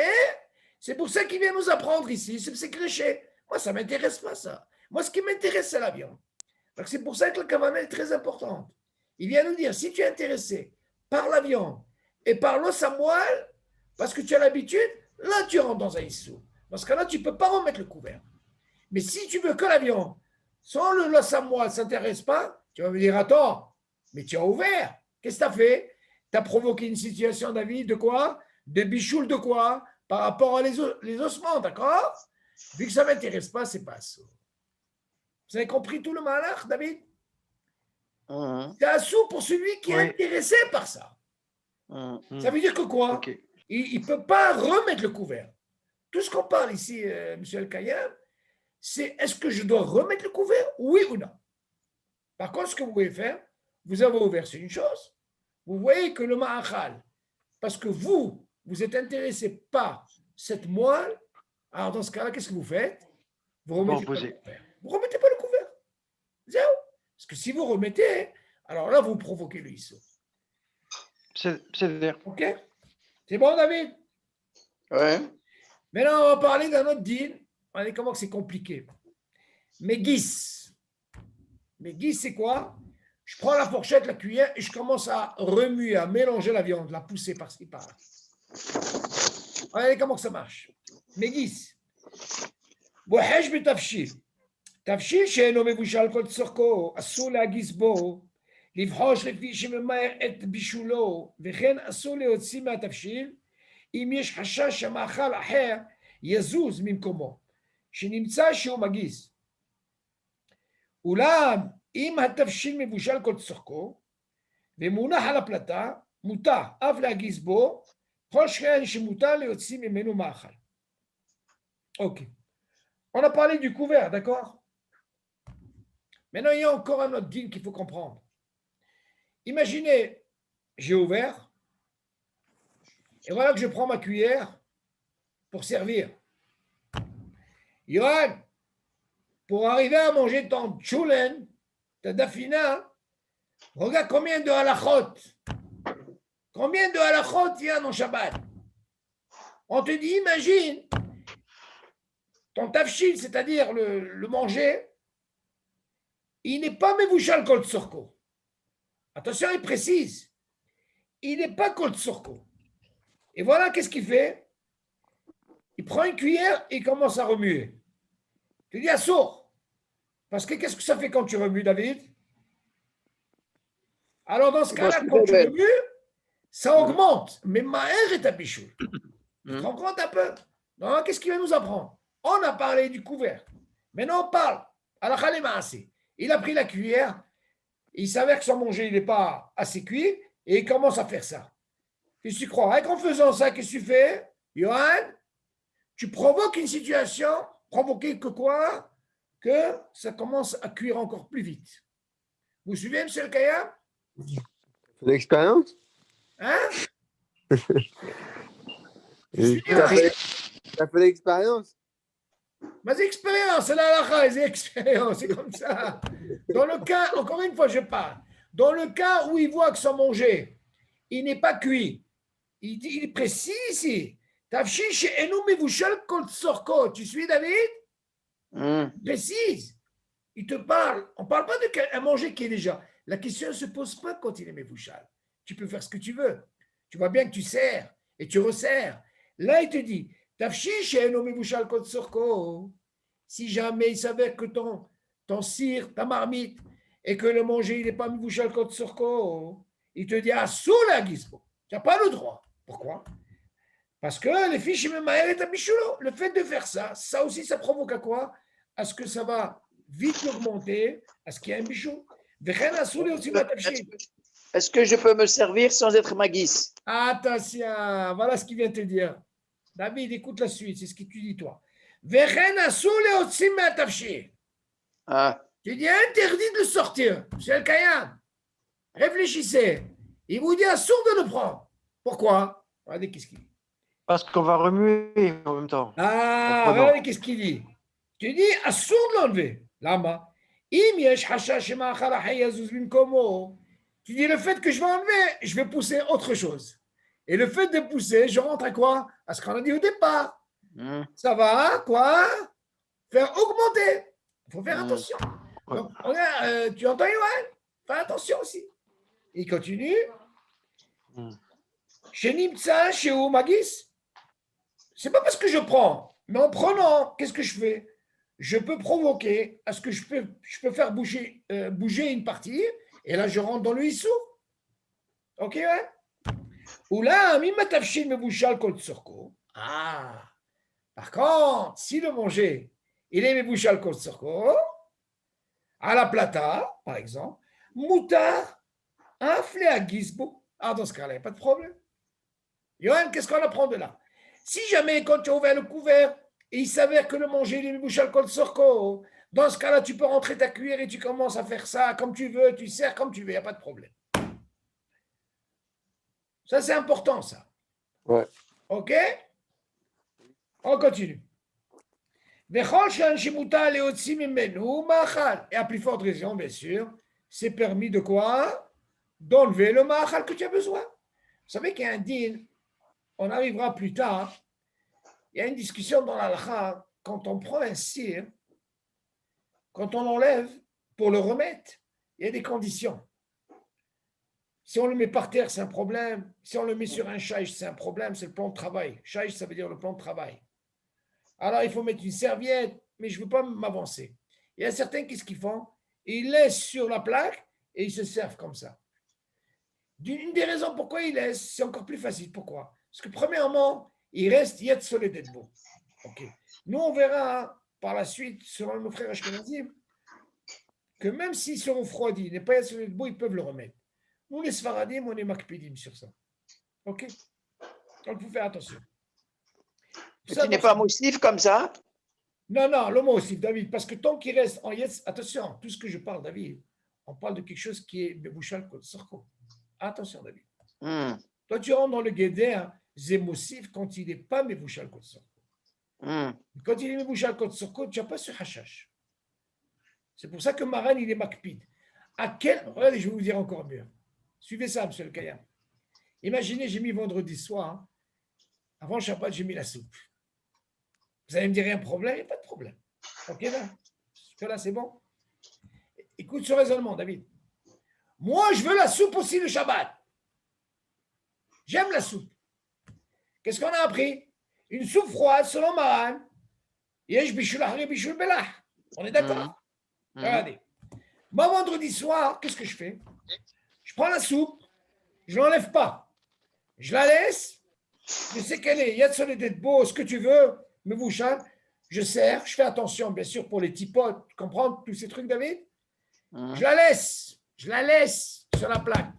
c'est pour ça qu'il vient nous apprendre ici, c'est cliché. Moi, ça ne m'intéresse pas, ça. Moi, ce qui m'intéresse, c'est la viande. Donc, c'est pour ça que la kavana est très importante. Il vient nous dire, si tu es intéressé par la viande et par l'os à moelle, parce que tu as l'habitude, là, tu rentres dans un issou. Dans ce cas-là, tu ne peux pas remettre le couvert. Mais si tu veux que la viande, sans le l'os à moelle, ça ne t'intéresse pas, tu vas me dire, attends, mais tu as ouvert. Qu'est-ce que tu as fait? Tu as provoqué une situation, David, de quoi? De bichoule de quoi? Par rapport à les ossements, d'accord? Vu que ça ne m'intéresse pas, c'est pas ça. Vous avez compris tout le malheur, David? C'est un sou pour celui qui est intéressé par ça. Ça veut dire que quoi? Il ne peut pas remettre le couvert. Tout ce qu'on parle ici, M. El-Kayam, c'est est-ce que je dois remettre le couvert, oui ou non? Par contre, ce que vous pouvez faire, vous avez ouvert, c'est une chose. Vous voyez que le ma'achal, parce que vous êtes intéressé par cette moelle, alors dans ce cas-là, qu'est-ce que vous faites? Vous remettez pas le couvert. Vous ne remettez pas le couvert. Zéro. Parce que si vous remettez, alors là, vous provoquez le issou. C'est vrai. OK? C'est bon, David? Ouais. Maintenant, on va parler d'un autre deal. Allez, comment c'est compliqué. Megis. Megis, c'est quoi? Je prends la fourchette, la cuillère et je commence à remuer, à mélanger la viande, la pousser par-ci, par-là. Regardez comment ça marche. Megis. בוחש בתבשיל. תבשיל שאינו מבושל כל צורכו, אסור להגיס בו, לבחוש לפי שממהר את בישולו, וכן אסור להוציא מהתבשיל, אם יש חשש שהמאכל אחר יזוז ממקומו, שנמצא שהוא מגיס. אולם, אם התבשיל מבושל כל צורכו, ומונח על הפלטה, מותר אף להגיס בו, כל שכן שמותר להוציא ממנו מאכל. אוקיי. On a parlé du couvert, d'accord? Maintenant, il y a encore un autre deal qu'il faut comprendre. Imaginez, j'ai ouvert, et voilà que je prends ma cuillère pour servir. Yohan, pour arriver à manger ton tchoulen, ta dafina, regarde combien de halachot. Combien de halachot il y a dans Shabbat? On te dit, imagine, ton tafshil, c'est-à-dire le manger, il n'est pas mevouchal kol tsorko. Attention, il précise. Il n'est pas kol tsorko. Et voilà, qu'est-ce qu'il fait? Il prend une cuillère et il commence à remuer. Tu dis à sourd. Parce que qu'est-ce que ça fait quand tu remues, David? Alors, dans ce cas-là, quand tu remues, ça augmente. Mais Maher est à bichou. Tu te rends compte un peu? Non, qu'est-ce qu'il va nous apprendre? On a parlé du couvert. Maintenant, on parle. Il a pris la cuillère. Il s'avère que son manger, il n'est pas assez cuit. Et il commence à faire ça. Qu'est-ce que tu crois? Et qu'en faisant ça, qu'est-ce que tu fais? Johan, tu provoques une situation. Provoquer que quoi? Que ça commence à cuire encore plus vite. Vous suivez, M. El-Kayam? De l'expérience? Hein? T'as fait l'expérience? Mais expérience, c'est la halakha, c'est expérience, c'est comme ça. Dans le cas, encore une fois, je parle. Dans le cas où il voit que son manger, il n'est pas cuit, il précise ici. Tafshil she'enu mevushal kol tzorko. Tu suis, David? Précise. Il te parle. On ne parle pas de manger qui est déjà. La question ne se pose pas quand il est mevouchal. Tu peux faire ce que tu veux. Tu vois bien que tu sers et tu resserres. Là, il te dit, si jamais il s'avère que ton cire, ta marmite, et que le manger, il n'est pas mevouchal kot surko, il te dit, sous la gizmo. Tu n'as pas le droit. Pourquoi? Parce que les fiches, le fait de faire ça, ça aussi, ça provoque à quoi? À ce que ça va vite augmenter, à ce qu'il y ait un bichou. Est-ce que je peux me servir sans être magis? Attention, voilà ce qu'il vient de te dire. David, écoute la suite, c'est ce que tu dis toi. Ah, Tu dis interdit de le sortir. C'est le Kayam. Réfléchissez. Il vous dit assourd de le prendre. Pourquoi? Regardez qu'est-ce qu'il dit. Parce qu'on va remuer en même temps. Ah, Prenant. regardez qu'est-ce qu'il dit. Tu dis assourd de l'enlever. Lama. Tu dis le fait que je vais enlever, je vais pousser autre chose. Et le fait de pousser, je rentre à quoi? À ce qu'on a dit au départ. Ça va, quoi? Faire augmenter. Il faut faire attention. Ouais. Donc, regarde, tu entends, Yoann? Fais attention aussi. Il continue. Chez Nimtsa, chez Magis, c'est pas parce que je prends, mais en prenant, qu'est-ce que je fais? Je peux provoquer à ce que je peux faire bouger une partie, et là je rentre dans le issou. Ok, ouais? Ou là, mimatavshin me bouchal kol tsorko. Ah, par contre, si le manger, il est me bouchal kol tsorko, à la plata, par exemple, moutar, un flé à gizbo. Ah, dans ce cas-là, il n'y a pas de problème. Yoann, qu'est-ce qu'on apprend de là? Si jamais, quand tu as ouvert le couvert, et il s'avère que le manger, il est bouchal kol sorko, dans ce cas-là, tu peux rentrer ta cuillère et tu commences à faire ça comme tu veux, tu sers comme tu veux, il n'y a pas de problème. Ça, c'est important, ça. Ouais. OK? On continue. Et à plus forte raison, bien sûr, c'est permis de quoi? D'enlever le ma'achal que tu as besoin. Vous savez qu'il y a un din, on arrivera plus tard, il y a une discussion dans l'halakha, quand on prend un cire, quand on l'enlève pour le remettre, il y a des conditions. Si on le met par terre, c'est un problème. Si on le met sur un shaïch, c'est un problème, c'est le plan de travail. Shaïch, ça veut dire le plan de travail. Alors, il faut mettre une serviette, mais je ne veux pas m'avancer. Il y a certains, qu'est-ce qu'ils font? Ils laissent sur la plaque et ils se servent comme ça. Une des raisons pourquoi ils laissent, c'est encore plus facile. Pourquoi? Parce que premièrement, il reste Yet Soledetbo. Ok. Nous, on verra par la suite, selon nos frères Ashkenazim, que même s'ils se refroidissent, il n'est pas Yet Soledetbo, ils peuvent le remettre. Nous, les Sfaradim, on est makpidim sur ça. Ok? Donc, il faut faire attention. tu n'es pas moussif comme ça? Non, le mot aussi, David, parce que tant qu'il reste en Yetz, attention, tout ce que je parle, David, on parle de quelque chose qui est Bebouchal Kol Sorko. Attention, David. Toi, tu rentres dans le Guéder, Zémoussif, quand il n'est pas Mebouchal Kol Sorko. Quand il est Mebouchal Kol Sorko, tu n'as pas ce hashash. C'est pour ça que Maran, il est makpid. Regardez, je vais vous dire encore mieux. Suivez ça, monsieur le Kayam. Imaginez, j'ai mis vendredi soir, avant le Shabbat, j'ai mis la soupe. Vous allez me dire, il y a un problème? Il n'y a pas de problème. Ok, là? Là, c'est bon? Écoute ce raisonnement, David. Moi, je veux la soupe aussi le Shabbat. J'aime la soupe. Qu'est-ce qu'on a appris? Une soupe froide, selon Maran. Yesh bishul ahri bishul belah. On est d'accord? Regardez. Moi, vendredi soir, qu'est-ce que je fais? Je prends la soupe, je ne l'enlève pas. Je la laisse. Je sais qu'elle est. Il y a de son beau, ce que tu veux, me bouchane. Je sers, je fais attention, bien sûr, pour les petits potes. Tu comprends tous ces trucs, David? Je la laisse sur la plaque.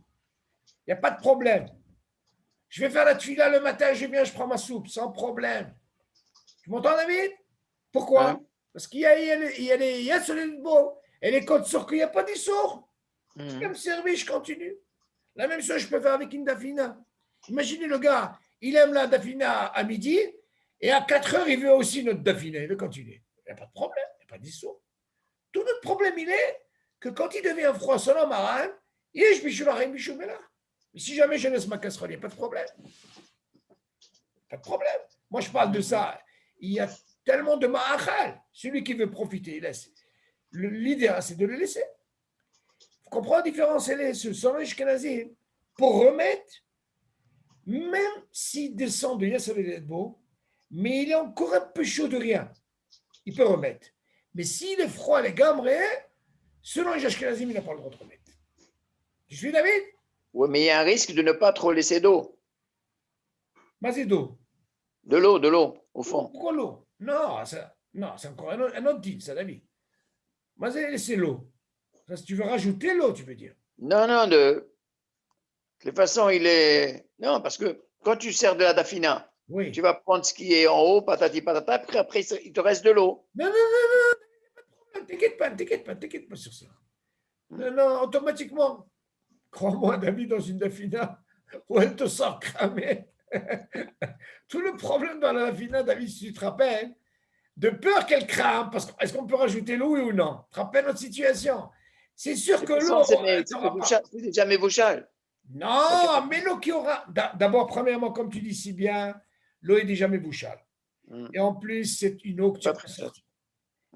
Il n'y a pas de problème. Je vais faire la tuila le matin, je viens, je prends ma soupe, sans problème. Tu m'entends, David? Pourquoi? Parce qu'il y a les beau et les côtes sur qu'il n'y a pas des sourds. Je peux me servir, je continue. La même chose, je peux faire avec une dafina. Imaginez le gars, il aime la dafina à midi et à 4 heures, il veut aussi notre dafina. Il veut continuer. Il n'y a pas de problème, il n'y a pas d'issour. Tout notre problème, il est que quand il devient froid, selon Maran, mais si jamais je laisse ma casserole, il n'y a pas de problème. Pas de problème. Moi, je parle de ça. Il y a tellement de ma'achal. Celui qui veut profiter, il laisse. l'idéal, c'est de le laisser. Vous comprenez la différence? Elle est selon les Ashkenazim, pour remettre, même s'il descend de Yasser et Edbo, mais il est encore un peu chaud de rien, il peut remettre. Mais s'il est froid, les gamres, selon les Ashkenazim, il n'a pas le droit de remettre. Tu suis, David? Oui, mais il y a un risque de ne pas trop laisser d'eau. Mais d'eau. De l'eau, au fond. Pourquoi l'eau? Non, c'est encore un autre deal, ça, David. Mais c'est l'eau. Ça, si tu veux rajouter l'eau, tu veux dire. Non, de toute façon, il est. Non, parce que quand tu sers de la dafina, Oui. tu vas prendre ce qui est en haut, patati patata, puis après, il te reste de l'eau. Non, t'inquiète pas sur ça. Non, automatiquement. Crois-moi, David, dans une dafina, où elle te sort cramé. Tout le problème dans la dafina, David, si tu te rappelles, de peur qu'elle crame, parce que est-ce qu'on peut rajouter l'eau, oui ou non? Tu te rappelles notre situation? C'est sûr que l'eau. C'est déjà mes bouchales. Non, mais l'eau qui aura. D'abord, premièrement, comme tu dis si bien, l'eau est déjà mébouchale. Et en plus, c'est une eau que tu as sortie.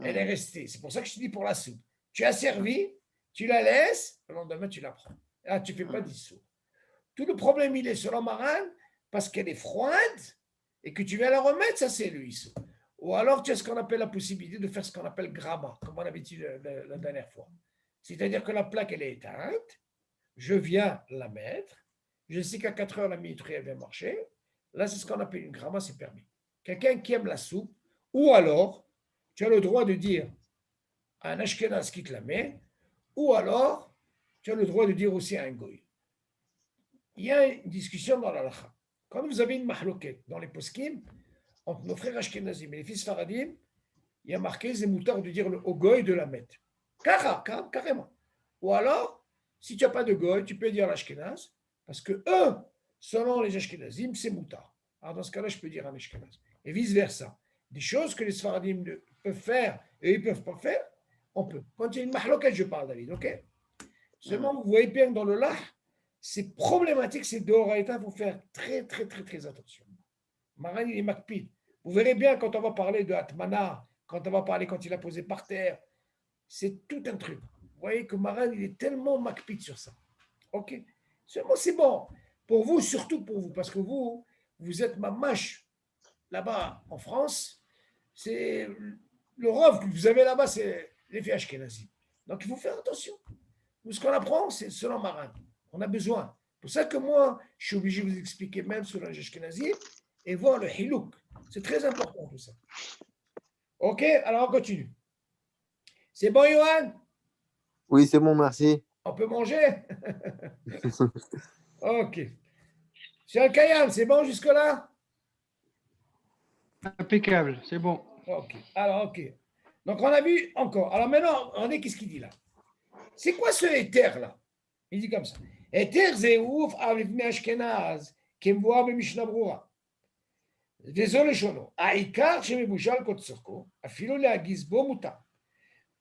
Elle est restée. C'est pour ça que je te dis pour la soupe. Tu as servi, tu la laisses, le lendemain, tu la prends. Ah, tu ne fais pas dissoudre. Tout le problème, il est sur la marane parce qu'elle est froide et que tu viens la remettre, ça, c'est l'huile. Ou alors, tu as ce qu'on appelle la possibilité de faire ce qu'on appelle grama, comme on avait dit la dernière fois. C'est-à-dire que la plaque, elle est éteinte. Je viens la mettre. Je sais qu'à 4 heures, la minuterie, elle vient marcher. Là, c'est ce qu'on appelle une grama, c'est permis. Quelqu'un qui aime la soupe, ou alors, tu as le droit de dire à un Ashkenaz qui te la met, ou alors, tu as le droit de dire aussi à un goy. Il y a une discussion dans la lacha. Quand vous avez une mahloket dans les poskim, entre nos frères Ashkenazim et les fils Faradim, il y a marqué Zemoutar de dire au goy de la mettre. Carrément. Ou alors, si tu n'as pas de goy, tu peux dire l'Ashkenaz, parce que eux, selon les Ashkenazim, c'est moutar. Alors dans ce cas-là, je peux dire un Ashkenaz. Et vice-versa. Des choses que les Sfaradim peuvent faire et ils ne peuvent pas faire, on peut. Quand il y a une mahloket, je parle, David, ok? Seulement, vous voyez bien que dans le lach, c'est problématique, c'est d'Oraïta, il faut faire très attention. Maran, il est makpid. Vous verrez bien quand on va parler de Atmana, quand on va parler quand il a posé par terre, c'est tout un truc. Vous voyez que Maran, il est tellement makpid sur ça. Ok? Seulement, c'est bon. Pour vous, surtout pour vous, parce que vous êtes mamache là-bas en France, c'est le rov que vous avez là-bas, c'est les filles ashkénazis. Donc, il faut faire attention. Nous, ce qu'on apprend, c'est selon Maran. On a besoin. C'est pour ça que moi, je suis obligé de vous expliquer même selon les ashkénazis et voir le hilouk. C'est très important tout ça. Ok? Alors, on continue. C'est bon, Johan? Oui, c'est bon, merci. On peut manger? Ok. Cher Kayam, c'est bon jusque-là? Impeccable, c'est bon. Ok. Alors, ok. Donc, on a vu encore. Alors, maintenant, regardez qu'est-ce qu'il dit là. C'est quoi ce éther-là? Il dit comme ça. Éther, c'est ouf, avec Ashkenaz, qui me voit, Mishnah Brura. Désolé, Shono. Aïkar, chez mes bouchals, côte surco, à filo la gizbo muta.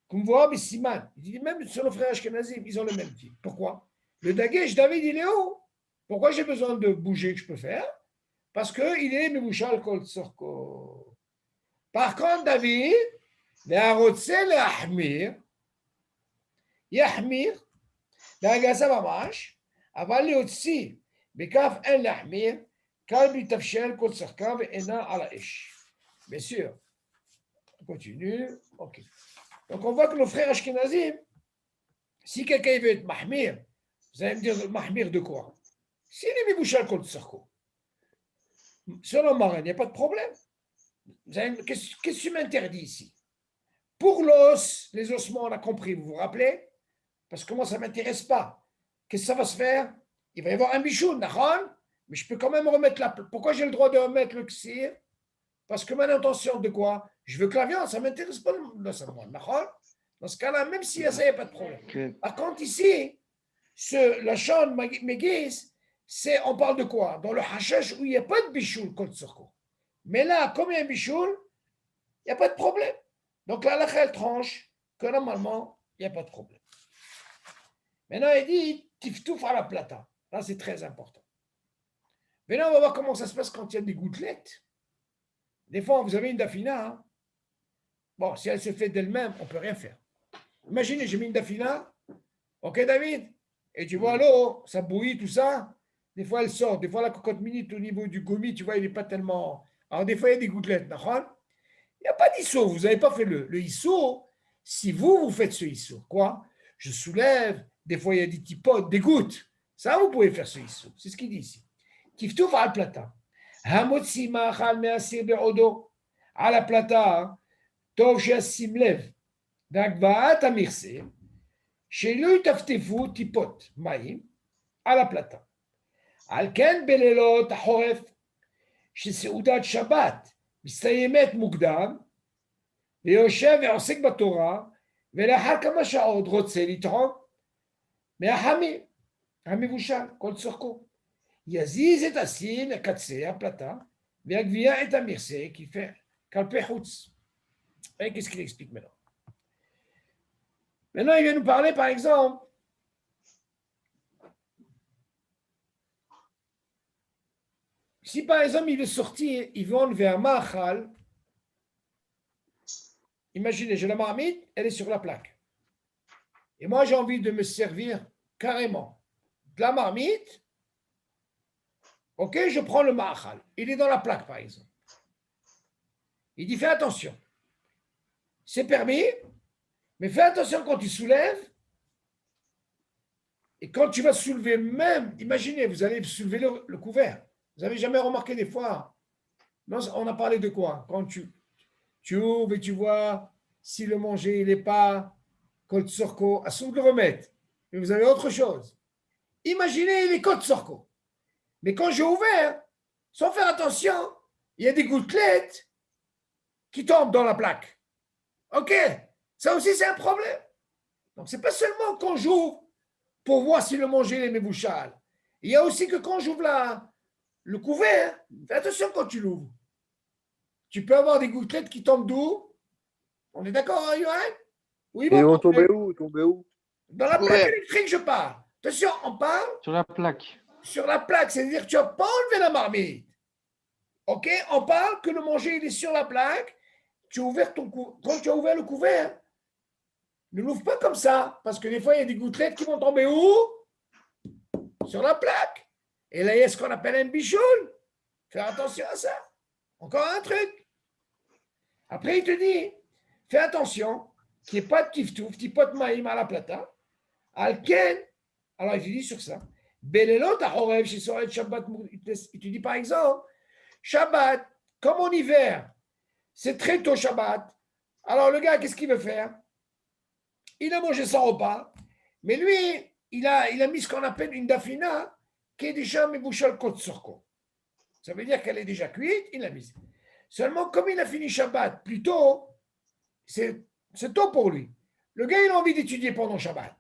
Comme vous voyez, Siman, il dit même sur nos frères Ashkenazim, ils ont le même type. Pourquoi? Le Dagesh, David, il est haut. Pourquoi j'ai besoin de bouger que je peux faire? Parce qu'il est Mebouchal Kol Tzorko. Par contre, David, להרוצה להחמיר, יחמיר, בהגסה ממש, אבל להוציא בכף אין להחמיר, קל בהתאפשר כל שחקן ואינה על האש. Bien sûr. On continue. Ok. Donc on voit que nos frères Ashkenazim, si quelqu'un veut être mahmir, vous allez me dire mahmir de quoi? S'il est mibouchal contre Sarko, selon Maran, il n'y a pas de problème. Qu'est-ce que tu m'interdis ici? Pour l'os, les ossements, on a compris, vous vous rappelez? Parce que moi, ça ne m'intéresse pas. Qu'est-ce que ça va se faire? Il va y avoir un bichou, mais je peux quand même remettre la. Pourquoi j'ai le droit de remettre le ksir? Parce que mon intention de quoi? Je veux que la viande, ça ne m'intéresse pas l'os à moi. Dans ce cas-là, même s'il y a ça, il n'y a pas de problème. Okay. Par contre, ici, la chambre Megis, on parle de quoi? Dans le hashash où il n'y a pas de bichoul contre Surko. Mais là, comme il y a un bichoul, il n'y a pas de problème. Donc là, elle tranche que normalement, il n'y a pas de problème. Maintenant, il dit tiftouf à la plata. Là, c'est très important. Maintenant, on va voir comment ça se passe quand il y a des gouttelettes. Des fois, vous avez une dafina. Hein? Bon, si elle se fait d'elle-même, on ne peut rien faire. Imaginez, j'ai mis une dafina. Ok, David? Et tu vois l'eau, ça bouillit, tout ça. Des fois, elle sort. Des fois, la cocotte minute au niveau du gommi, tu vois, il n'est pas tellement. Alors, des fois, il y a des gouttelettes. Il n'y a pas d'ISO. Vous n'avez pas fait le ISO. Si vous faites ce ISO, quoi? Je soulève. Des fois, il y a des petits potes, des gouttes. Ça, vous pouvez faire ce ISO. C'est ce qu'il dit ici. Kiftouf al plata. Hamotsi ma'achal me'asir be'odo. À la plata, tov she'asim lev. d'agvaat amirse. שלא יטפטפו טיפות מים על הפלטה. על כן בלילות החורף שסעודת שבת מסתיימת מוקדם ויושב ועוסק בתורה ולאחר כמה שעות רוצה לטעום מהחמיר המבושל כל צורכו. יזיז את הסיר לקצה הפלטה ויגביה את המכסה כלפי חוץ. Qu'est-ce qu'il explique maintenant? Maintenant, il vient nous parler, par exemple, si par exemple il veut sortir, il veut enlever un ma'achal, imaginez, j'ai la marmite, elle est sur la plaque. Et moi, j'ai envie de me servir carrément de la marmite. Ok, je prends le ma'achal. Il est dans la plaque, par exemple. Il dit, fais attention. C'est permis, mais fais attention quand tu soulèves. Et quand tu vas soulever même, imaginez, vous allez soulever le couvert. Vous n'avez jamais remarqué des fois, non, on a parlé de quoi? Quand tu ouvres et tu vois si le manger, il n'est pas Kol Tsorko, à son de le remettre. Mais vous avez autre chose. Imaginez les Kol Tsorko. Mais quand j'ai ouvert, sans faire attention, il y a des gouttelettes qui tombent dans la plaque. OK? Ça aussi, c'est un problème. Donc, ce n'est pas seulement quand j'ouvre pour voir si le manger est mébouchal. Il y a aussi que quand j'ouvre le couvert, fais attention quand tu l'ouvres. Tu peux avoir des gouttelettes qui tombent d'où? On est d'accord, hein, Yoann? Oui, Et ils vont tomber où? Tomber où? Dans la plaque électrique, je parle. Attention, on parle Sur la plaque. sur la plaque, c'est-à-dire que tu n'as pas enlevé la marmite. OK? On parle que le manger, il est sur la plaque. Tu as ouvert quand tu as ouvert le couvert, ne l'ouvre pas comme ça, parce que des fois, il y a des gouttelettes qui vont tomber où? Sur la plaque. Et là, il y a ce qu'on appelle un bichoul. Faire attention à ça. Encore un truc. Après, il te dit, fais attention qu'il n'y ait pas de tiftouf, petit pot de maïm à la plata. Alken, alors il te dit sur ça. Belelot achorev chez Soret Shabbat. Il te dit par exemple, Shabbat, comme en hiver, c'est très tôt Shabbat. Alors le gars, qu'est-ce qu'il veut faire? Il a mangé son repas, mais lui, il a mis ce qu'on appelle une dafina qui est déjà mebouchal kot sorko. Ça veut dire qu'elle est déjà cuite, il l'a mise. Seulement, comme il a fini Shabbat plus tôt, c'est tôt pour lui. Le gars, il a envie d'étudier pendant Shabbat.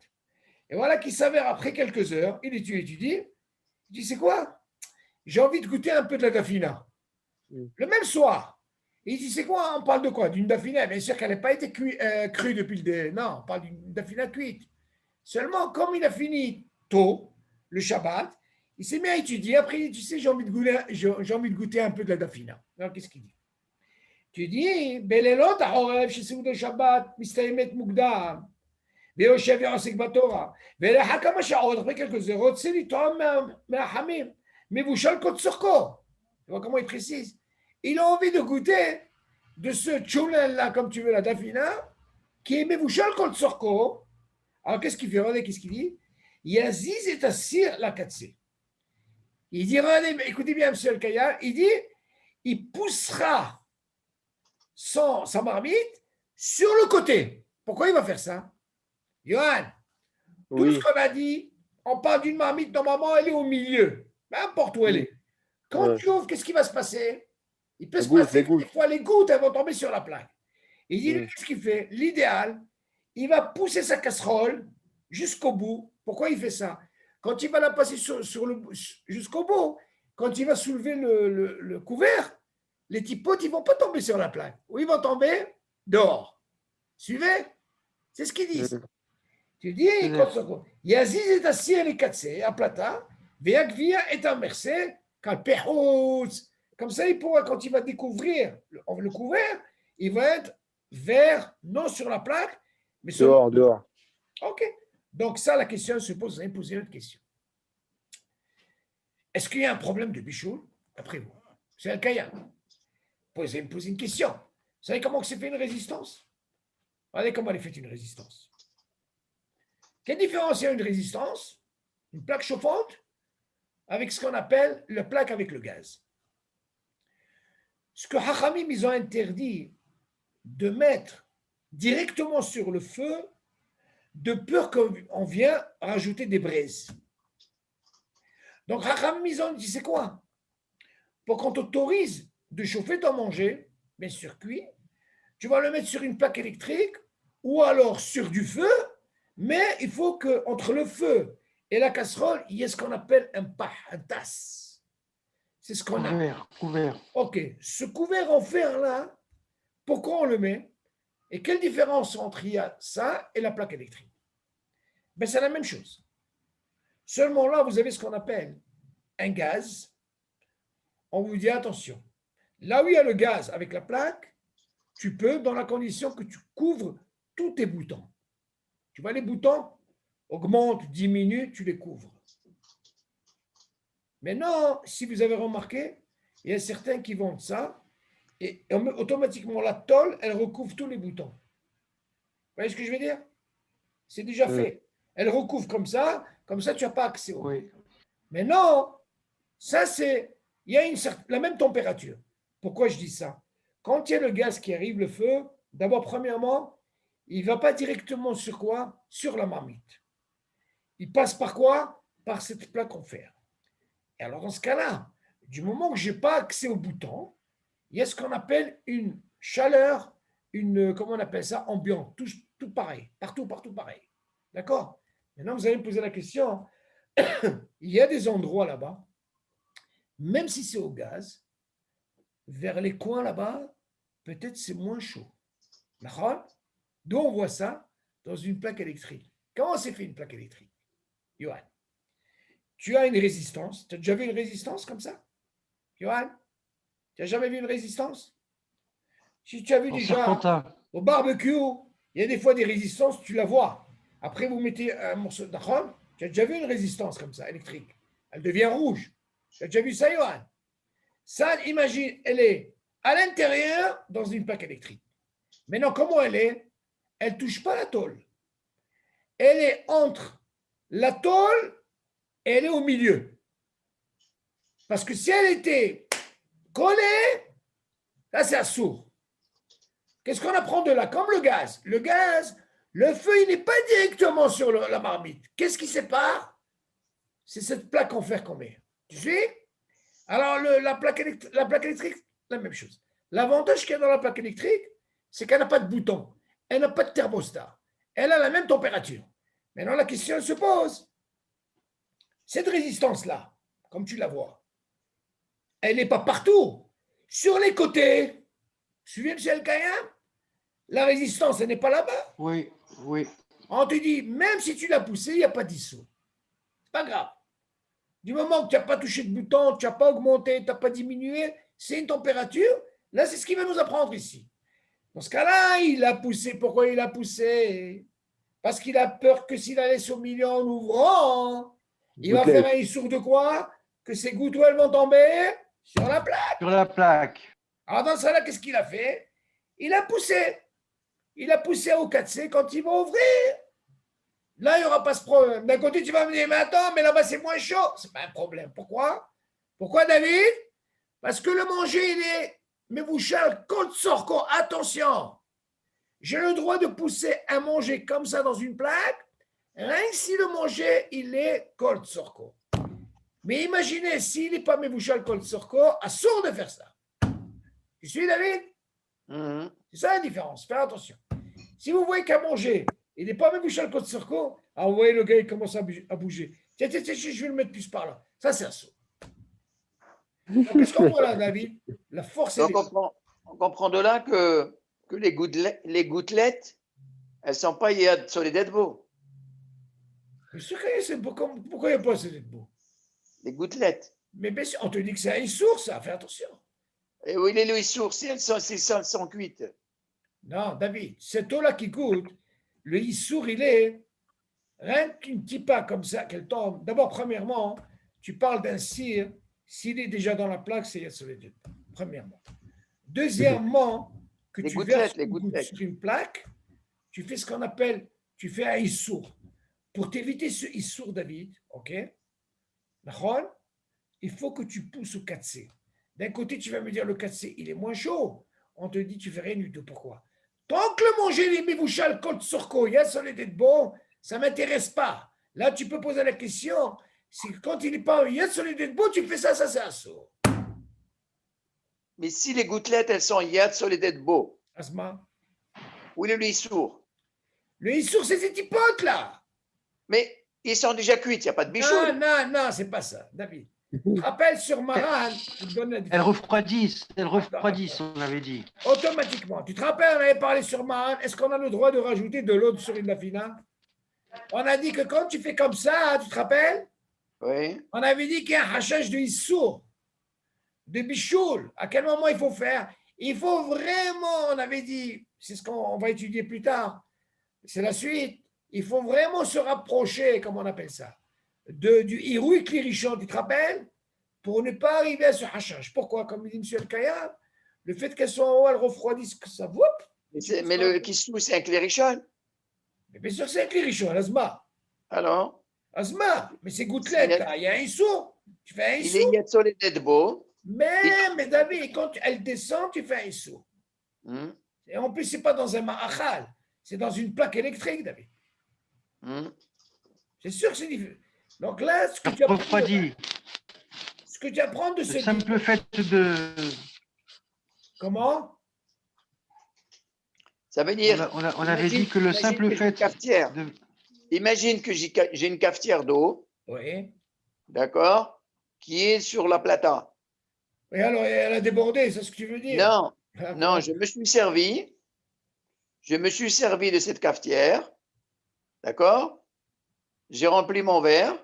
Et voilà qu'il s'avère, après quelques heures, il étudie. Il dit, c'est quoi? J'ai envie de goûter un peu de la dafina. Le même soir. Il dit, c'est quoi? On parle de quoi? D'une dafina. Bien sûr qu'elle n'a pas été crue depuis le début. Non, on parle d'une dafina cuite. Seulement, comme il a fini tôt, le Shabbat, il s'est mis à étudier. Après, tu sais, j'ai envie de goûter un peu de la dafina. Alors, qu'est-ce qu'il dit? Tu dis, Belelot achorev sheseouda Shabbat, mistayemet mukdam, ויושב ועוסק בתורה, ולאחר כמה שעות, אחרי quelques heures, רוצה לטעום מהחמיר, מבושל כל צורכו. Tu vois comment il précise? Il a envie de goûter de ce tchoulen-là, comme tu veux, la dafina, qui est מבושל כל צורכו. Alors, qu'est-ce qu'il fait? Regardez, qu'est-ce qu'il dit? Yaziz et assir la katse. Il dit, regardez, écoutez bien, monsieur Al-Kaya, il dit, il poussera sa marmite sur le côté. Pourquoi il va faire ça? Johan, tout ce qu'on a dit, on parle d'une marmite, normalement, elle est au milieu. Peu importe où elle est. Quand tu ouvres, qu'est-ce qui va se passer? Il peut se passer que des fois, les gouttes, elles vont tomber sur la plaque. Il dit, qu'est-ce qu'il fait? L'idéal, il va pousser sa casserole jusqu'au bout. Pourquoi il fait ça? Quand il va la passer jusqu'au bout, quand il va soulever le couvert, les petits potes, ils ne vont pas tomber sur la plaque. Ou ils vont tomber dehors. Suivez? C'est ce qu'il dit. Tu dis, Yaziz est assis à l'ekatse, à plata, Veagvia est inversé, comme ça, il pourra, quand il va découvrir le couvert, il va être vert, non sur la plaque, Mais seulement- Dehors. Ok. Donc ça, la question se pose, vous allez poser une autre question. Est-ce qu'il y a un problème de bichoul après vous? C'est un cas. Vous allez me poser une question. Vous savez comment que c'est fait une résistance? Regardez comment elle est faite une résistance. Quelle différence il y a une résistance, une plaque chauffante, avec ce qu'on appelle la plaque avec le gaz? Ce que Hachamim, ils ont interdit de mettre directement sur le feu de peur qu'on vienne rajouter des braises. Donc Hachamim, ils ont dit, c'est quoi? Pour qu'on t'autorise de chauffer ton manger, bien sûr cuit, tu vas le mettre sur une plaque électrique ou alors sur du feu, mais il faut qu'entre le feu et la casserole, il y ait ce qu'on appelle un pah, un tasse. C'est ce qu'on a. Couvert. Ok, ce couvert en fer-là, pourquoi on le met? Et quelle différence entre il y a ça et la plaque électrique? Ben, c'est la même chose. Seulement là, vous avez ce qu'on appelle un gaz. On vous dit attention. Là où il y a le gaz avec la plaque, tu peux, dans la condition que tu couvres tous tes boutons. Tu vois, les boutons augmentent, diminuent, tu les couvres. Maintenant, si vous avez remarqué, il y a certains qui vendent ça et automatiquement la tôle, elle recouvre tous les boutons. Vous voyez ce que je veux dire? C'est déjà fait. Elle recouvre comme ça tu n'as pas accès au. Oui. Mais non, ça c'est, il y a la même température. Pourquoi je dis ça? Quand il y a le gaz qui arrive, le feu, d'abord, premièrement, il ne va pas directement sur quoi? Sur la marmite. Il passe par quoi? Par cette plaque en fer. Et alors, dans ce cas-là, du moment que je n'ai pas accès au bouton, il y a ce qu'on appelle une chaleur, comment on appelle ça? Ambiante, tout pareil, partout pareil. D'accord? Maintenant, vous allez me poser la question, il y a des endroits là-bas, même si c'est au gaz, vers les coins là-bas, peut-être c'est moins chaud. D'accord? D'où on voit ça? Dans une plaque électrique. Comment c'est fait une plaque électrique? Johan, tu as une résistance. Tu as déjà vu une résistance comme ça? Johan, tu n'as jamais vu une résistance? Si tu as vu déjà Serpentin. au barbecue, il y a des fois des résistances, tu la vois. Après, vous mettez un morceau d'achon, tu as déjà vu une résistance comme ça, électrique. Elle devient rouge. Tu as déjà vu ça, Johan? Ça, imagine, elle est à l'intérieur dans une plaque électrique. Maintenant, comment elle est? Elle ne touche pas la tôle. Elle est entre la tôle et elle est au milieu. Parce que si elle était collée, là, c'est assourd. Qu'est-ce qu'on apprend de là? Comme le gaz. Le gaz, le feu, il n'est pas directement sur la marmite. Qu'est-ce qui sépare? C'est cette plaque en fer qu'on met. Tu suis? Alors, la plaque électrique, la même chose. L'avantage qu'il y a dans la plaque électrique, c'est qu'elle n'a pas de bouton. Elle n'a pas de thermostat. Elle a la même température. Maintenant, la question se pose. Cette résistance-là, comme tu la vois, elle n'est pas partout. Sur les côtés, suivez M. El-Kayam, la résistance, elle n'est pas là-bas. Oui. On te dit, même si tu l'as poussé, il n'y a pas d'ISO. C'est pas grave. Du moment que tu n'as pas touché de bouton, tu n'as pas augmenté, tu n'as pas diminué, c'est une température. Là, c'est ce qu'il va nous apprendre ici. Dans ce cas-là, il a poussé. Pourquoi il a poussé? Parce qu'il a peur que s'il la laisse au milieu en ouvrant, il va faire un issour de quoi? Que ses gouttes elles vont tomber sur la plaque. Sur la plaque. Alors dans ce cas-là, qu'est-ce qu'il a fait? Il a poussé. Il a poussé au 4C quand il va ouvrir. Là, il n'y aura pas ce problème. D'un côté, tu vas me dire, mais attends, mais là-bas, c'est moins chaud. Ce n'est pas un problème. Pourquoi? Pourquoi, David? Parce que le manger, il est Mevouchal Kol Tzorko. Attention, j'ai le droit de pousser un manger comme ça dans une plaque, rien que si le manger, il est Kol Tzorko. Mais imaginez, s'il n'est pas Mevouchal Kol Tzorko, assourd de faire ça. Tu suis, David? C'est ça la différence. Fais attention. Si vous voyez qu'un manger, il n'est pas Mevouchal Kol Tzorko, ah, vous voyez, le gars, il commence à bouger. Tiens, je vais le mettre plus par là. Ça, c'est assourd. Qu'est-ce qu'on voit là, David? La force est. On comprend de là que les gouttelettes, elles ne sont pas sur les deadbo. Pourquoi il n'y a pas ces deadbo? Les gouttelettes. Mais bien sûr, on te dit que c'est un issour, ça. Fais attention. Et oui, les issours, si elles sont cuites. Non, David, cette eau-là qui coûte, le Issour, il est rien qu'une tipa comme ça, qu'elle tombe. D'abord, premièrement, tu parles d'un cire, s'il est déjà dans la plaque, c'est Yatsoledet. Premièrement. Deuxièmement, que Les tu gouttelettes, verses les une goutte gouttelettes. sur une plaque, tu fais ce qu'on appelle, tu fais un Issour. Pour t'éviter ce Issour, David, ok? D'accord? Il faut que tu pousses au 4C. D'un côté, tu vas me dire le 4C, il est moins chaud. On te dit, tu fais rien du tout. Pourquoi? Tant que le manger les mibouchal kol sorko, Yatsoledet bon, ça ne m'intéresse pas. Là, tu peux poser la question. Si quand il n'est pas Yatsoledet bon, tu fais ça, c'est un saut. Mais si les gouttelettes, elles sont Yad Soledet Bo, Asma. où est le Issour? Le Issour, c'est ces petits potes là. Mais ils sont déjà cuits, il n'y a pas de Non, bichoule. non, c'est pas ça, David. Tu te rappelles sur Maran, je te donne la Elles différence. refroidissent, on avait dit. Automatiquement. Tu te rappelles, on avait parlé sur Maran. Est-ce qu'on a le droit de rajouter de l'eau sur une lafina? On a dit que quand tu fais comme ça, tu te rappelles? Oui. On avait dit qu'il y a un hachage de Issour, de bichoul. À quel moment il faut faire? Il faut vraiment, on avait dit, c'est ce qu'on va étudier plus tard, c'est la suite. Il faut vraiment se rapprocher, comme on appelle ça, du Hiroui Klirichon, tu te rappelles? Pour ne pas arriver à ce hachage. Pourquoi? Comme dit M. El-Kayab, le fait qu'elles soient en haut, elles refroidissent que ça. Mais le Kissou, c'est un clérichon. Mais bien sûr, c'est un Klirichon, Asma. Alors, Asma, mais c'est gouttelettes, là. Il y a un Issou. Tu fais un il est Issou. Yad Soledet Bo. Mais David, quand elle descend, tu fais un Issou. Hmm, Et en plus, ce n'est pas dans un ma'achal, c'est dans une plaque électrique, David. hmm. C'est sûr que c'est différent. Donc là, ce que tu apprends de Le ce simple fait de. Comment? Ça veut dire. On avait dit que le simple fait Cafetière. de. Imagine que j'ai une cafetière d'eau, Oui. d'accord, qui est sur la plata. Et alors, elle a débordé, c'est ce que tu veux dire? Non, Ah, non, quoi? je me suis servi de cette cafetière, d'accord? J'ai rempli mon verre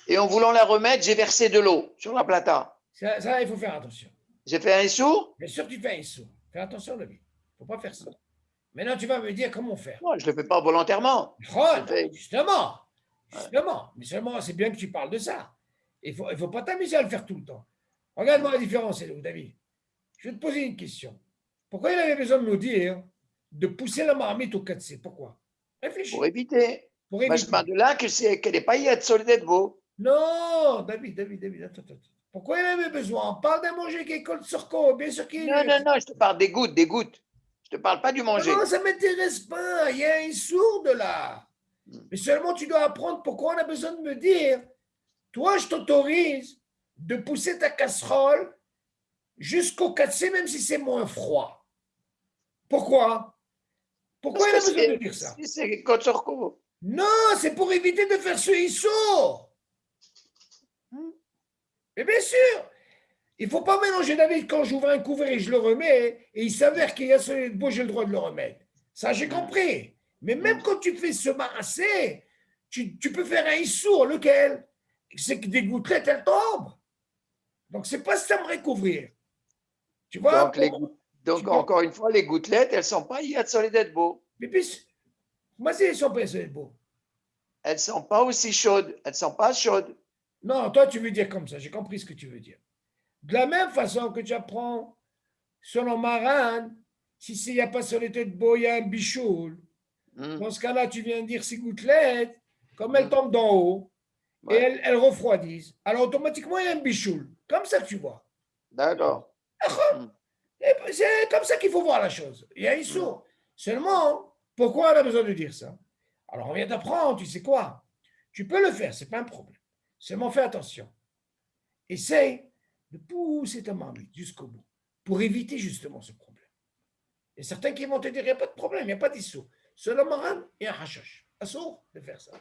et en voulant la remettre, j'ai versé de l'eau sur la plata. Ça, il faut faire attention. J'ai fait un sourd? Bien sûr que tu fais un saut. Fais attention, David. Il ne faut pas faire ça. Maintenant, tu vas me dire comment faire. Non, je ne le fais pas volontairement. Oh, Je fais- justement. Mais seulement, c'est bien que tu parles de ça. Il ne faut pas t'amuser à le faire tout le temps. Regarde-moi la différence, elle est où, David? Je vais te poser une question. Pourquoi il avait besoin de nous dire de pousser la marmite au 4C? Pourquoi? Réfléchis. Pour éviter. Pour Bah, éviter. je parle de là qu'elle n'est pas Yad Soledet Bo. Non, David, attends. Pourquoi il avait besoin? On parle d'un manger qui est col sur co. Bien sûr qu'il Non, non, non, je te parle des gouttes, des gouttes. Je ne te parle pas du manger. Non, ça ne m'intéresse pas. Il y a un sourde là. Mais seulement tu dois apprendre pourquoi on a besoin de me dire. Toi, je t'autorise de pousser ta casserole jusqu'au 4C, même si c'est moins froid. Pourquoi? Pourquoi il a besoin de dire ça? Si c'est Kotsorko. Non, c'est pour éviter de faire ce ISO. Mais bien sûr, il ne faut pas mélanger, David, quand j'ouvre un couvert et je le remets, et il s'avère qu'il y a ce beau, j'ai le droit de le remettre. Ça, j'ai compris. Mais même quand tu fais ce marassé, tu peux faire un issour, lequel? C'est que des gouttelettes, elles tombent. Donc, c'est pas ça me recouvrir. Tu vois? Donc encore une fois, les gouttelettes, elles ne sont pas Yad Soledet Bo. Mais puis, moi, c'est sont pas beau. Elles ne sont pas aussi chaudes. Elles ne sont pas chaudes. Non, toi, tu veux dire comme ça. J'ai compris ce que tu veux dire. De la même façon que tu apprends, selon Maran, si il n'y a pas sur les têtes beau, il y a un bichoul. Dans ce cas-là, tu viens de dire ces gouttelettes, comme elles tombent d'en haut, et elles refroidissent. Alors, automatiquement, il y a un bichoul. Comme ça que tu vois. D'accord. C'est comme ça qu'il faut voir la chose. Il y a un sourd. Seulement, pourquoi on a besoin de dire ça? Alors, on vient d'apprendre, tu sais quoi? Tu peux le faire, ce n'est pas un problème. Seulement, fais attention. Essaye de pousser ta marmite jusqu'au bout pour éviter justement ce problème. Il y a certains qui vont te dire, il n'y a pas de problème, il n'y a pas d'issou. Seulement maran et un hachash. Assour de faire ça.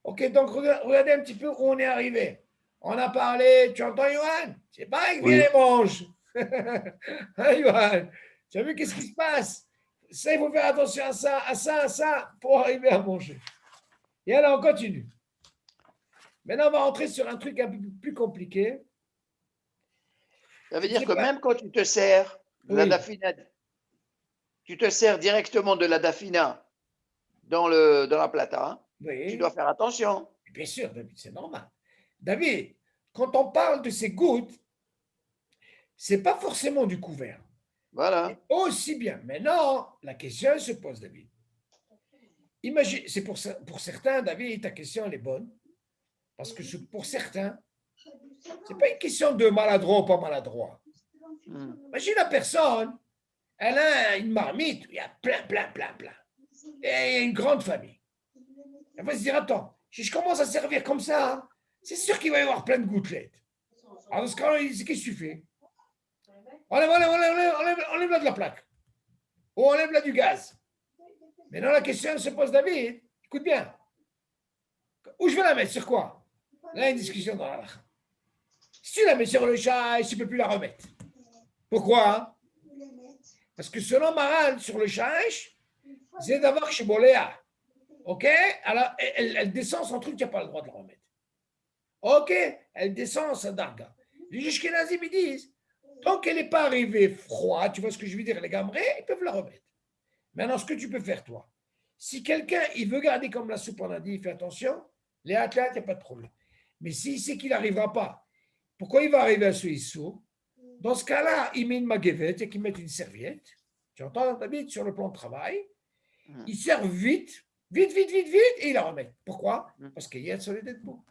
Ok, donc regardez un petit peu où on est arrivé. On a parlé, tu entends, Yohan? C'est pareil que Oui. les manches. Hein, Yohan? Tu as vu qu'est-ce qui se passe? Ça, il faut faire attention à ça, pour arriver à manger. Et alors, on continue. Maintenant, on va rentrer sur un truc un peu plus compliqué. Ça veut dire que même quand tu te sers de la dafina, tu te sers directement de la dafina dans la plata, Oui. tu dois faire attention. Bien sûr, David, c'est normal. David, quand on parle de ces gouttes, c'est pas forcément du couvert. Voilà. Aussi bien. Maintenant, la question se pose, David. Imagine, c'est pour certains, David, ta question elle est bonne. Parce que pour certains, c'est pas une question de maladroit ou pas maladroit. Imagine la personne, elle a une marmite, il y a plein. Et il y a une grande famille. Elle va se dire, attends, si je commence à servir comme ça, hein, c'est sûr qu'il va y avoir plein de gouttelettes. Alors, dans ce cas-là, qu'est-ce que tu fais? Enlève là de la plaque. Ou enlève là du gaz. Maintenant, la question se pose, David, écoute bien. Où je vais la mettre? Sur quoi? Là, il y a une discussion dans la lacha. Si tu la mets sur le chat, tu ne peux plus la remettre. Pourquoi? Parce que selon Maral, sur le chaïch, c'est d'avoir chez Boléa. OK? Alors, elle descend son truc, tu n'as pas le droit de la remettre. OK? Elle descend sa darga. Les Ashkénazim, ils disent, tant qu'elle n'est pas arrivée froide, tu vois ce que je veux dire, les gamrés, ils peuvent la remettre. Maintenant, ce que tu peux faire, toi, si quelqu'un, il veut garder comme la soupe, on a dit, fais attention, les athlètes, il n'y a pas de problème. Mais s'il sait qu'il n'arrivera pas, pourquoi il va arriver à ce issou? Dans ce cas-là, il met une maguevette et qu'il met une serviette. Tu entends, David, sur le plan de travail. Il sert vite, et il la remet. Pourquoi? Parce qu'il y a sur les debout.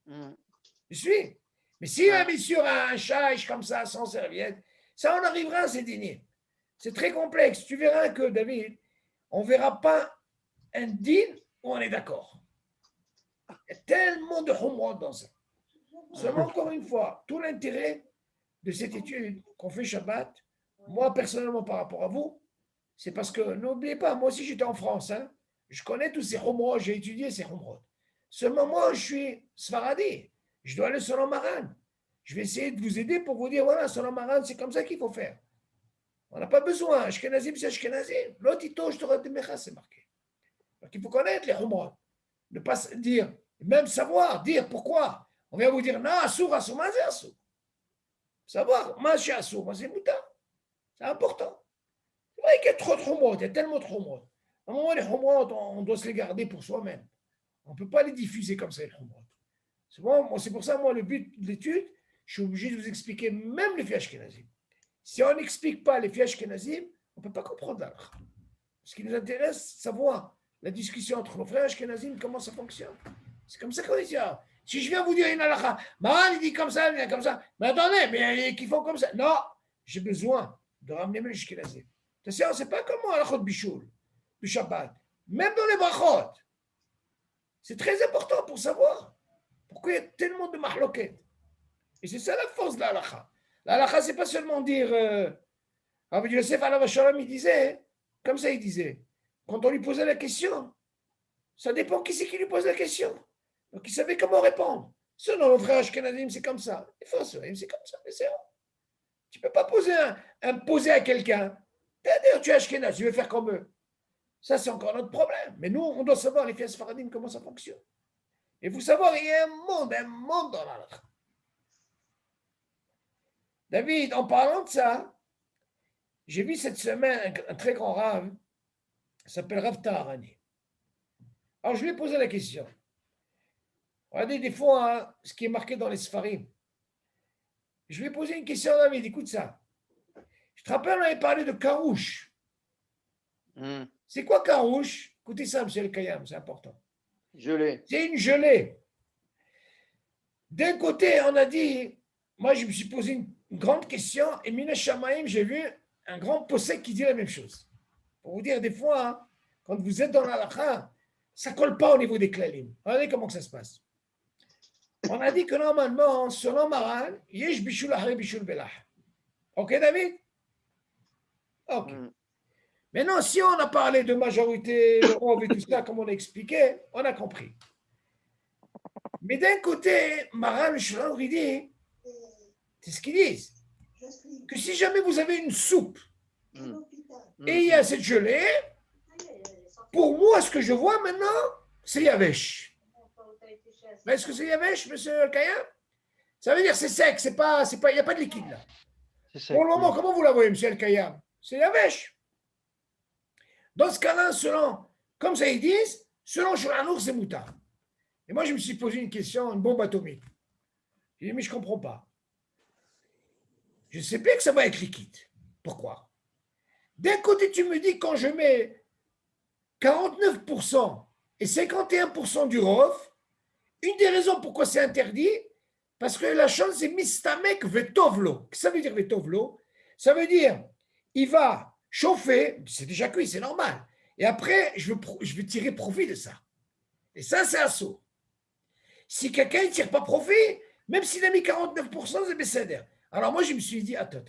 Je suis. Mais s'il a mis sur un chaïch comme ça, sans serviette, ça, on arrivera à ces dîners. C'est très complexe. Tu verras que, David, on ne verra pas un dîner où on est d'accord. Il y a tellement de humrod dans ça. Seulement, encore une fois, tout l'intérêt de cette étude qu'on fait Shabbat, moi, personnellement, par rapport à vous, c'est parce que, n'oubliez pas, moi aussi, j'étais en France. Hein, je connais tous ces humrod, j'ai étudié ces humrod. Seulement, moi, je suis Sfaradi. Je dois aller selon Maran. Je vais essayer de vous aider pour vous dire, voilà, selon Maran, c'est comme ça qu'il faut faire. On n'a pas besoin. Ashkenazim, c'est Ashkenazim. L'autre, je te redis, c'est marqué. Donc, il faut connaître les humrod. Ne pas dire, même savoir, dire pourquoi. On vient vous dire, non, assour, moi, c'est assour. Savoir, moi, je suis assour, moi, c'est mouta. C'est important. C'est vrai qu'il y a trop de humrod, il y a tellement de humrod. À un moment, les humrod, on doit se les garder pour soi-même. On ne peut pas les diffuser comme ça, les humrod. C'est pour ça, moi, le but de l'étude, je suis obligé de vous expliquer même les fiches Ashkenazim. Si on n'explique pas les fiches Ashkenazim, on ne peut pas comprendre l'alakha. Ce qui nous intéresse, c'est savoir la discussion entre nos frères Ashkenazim, comment ça fonctionne. C'est comme ça qu'on dit. Si je viens vous dire une halakha, Maran, il dit comme ça, mais attendez, mais qu'ils font comme ça. Non, j'ai besoin de ramener mes Ashkenazim. C'est on ne sait pas comment halachot bichoul, du Shabbat, même dans les brachot. C'est très important pour savoir pourquoi il y a tellement de mahloket. Et c'est ça la force de la halakha. La halakha, ce n'est pas seulement dire. Rabbi Yosef alav Shalom, il disait, comme ça il disait, quand on lui posait la question, ça dépend qui c'est qui lui pose la question. Donc il savait comment répondre. Selon le frère Ashkenazim, c'est comme ça. Les frères Ashkenazim, c'est comme ça. Tu ne peux pas imposer à quelqu'un. C'est-à-dire, tu es Ashkenaz, tu veux faire comme eux. Ça, c'est encore notre problème. Mais nous, on doit savoir, les fias faradim, comment ça fonctionne. Et vous savoir, il y a un monde dans la. David, en parlant de ça, j'ai vu cette semaine un très grand rave, il s'appelle Rav Taharani. Alors, je lui ai posé la question. Regardez, des fois, hein, ce qui est marqué dans les Sfarim. Je lui ai posé une question, David, écoute ça. Je te rappelle, on avait parlé de Karouche. C'est quoi Karouche? Écoutez ça, monsieur El Kayam, c'est important. Gelée. C'est une gelée. D'un côté, on a dit, moi je me suis posé une grande question, et Mina Shamaim, j'ai vu un grand possèque qui dit la même chose. Pour vous dire, des fois, hein, quand vous êtes dans la halakha, ça ne colle pas au niveau des klalim. Regardez comment que ça se passe. On a dit que normalement, selon Maran, yesh bishul ahri bishul belah. Ok, David? Ok. Maintenant, si on a parlé de majorité, le rov et tout ça, comme on a expliqué, on a compris. Mais d'un côté, Maran Shraour, il dit, c'est ce qu'ils disent, que si jamais vous avez une soupe et il y a cette gelée, pour moi, ce que je vois maintenant, c'est Yavesh. Est-ce que c'est Yavesh, monsieur Kaya? Ça veut dire c'est sec, il n'y a pas de liquide là. Pour le moment, comment vous la voyez, monsieur El Kaya? C'est Yavesh. Dans ce cas-là, selon Comme ça, ils disent, selon Shulchan c'est moutar. Et moi, je me suis posé une question, une bombe atomique. J'ai dit, mais je ne comprends pas. Je sais bien que ça va être liquide. Pourquoi? D'un côté, tu me dis, quand je mets 49% et 51% du ROF, une des raisons pourquoi c'est interdit, parce que la chose, c'est mistamek vetovlo. Qu'est-ce que ça veut dire vetovlo? Ça veut dire, il va chauffer, c'est déjà cuit, c'est normal. Et après, je veux tirer profit de ça. Et ça, c'est assaut. Si quelqu'un ne tire pas profit, même s'il a mis 49%, c'est bécédaire. Alors moi, je me suis dit, attends.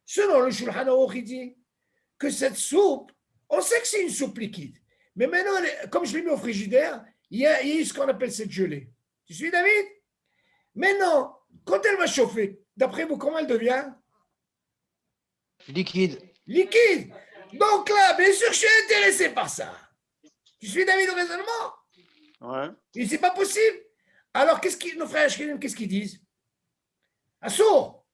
Selon le Shulchan Aruch, il dit que cette soupe, on sait que c'est une soupe liquide. Mais maintenant, comme je l'ai mis au frigidaire, il y a eu ce qu'on appelle cette gelée. Tu suis, David? Maintenant, quand elle va chauffer, d'après vous, comment elle devient? Liquide. Liquide. Donc là, bien sûr, je suis intéressé par ça. Tu suis, David, le raisonnement? Ouais. Et c'est pas possible. Alors, nos frères Ashkenazim, qu'est-ce qu'ils disent? Assour.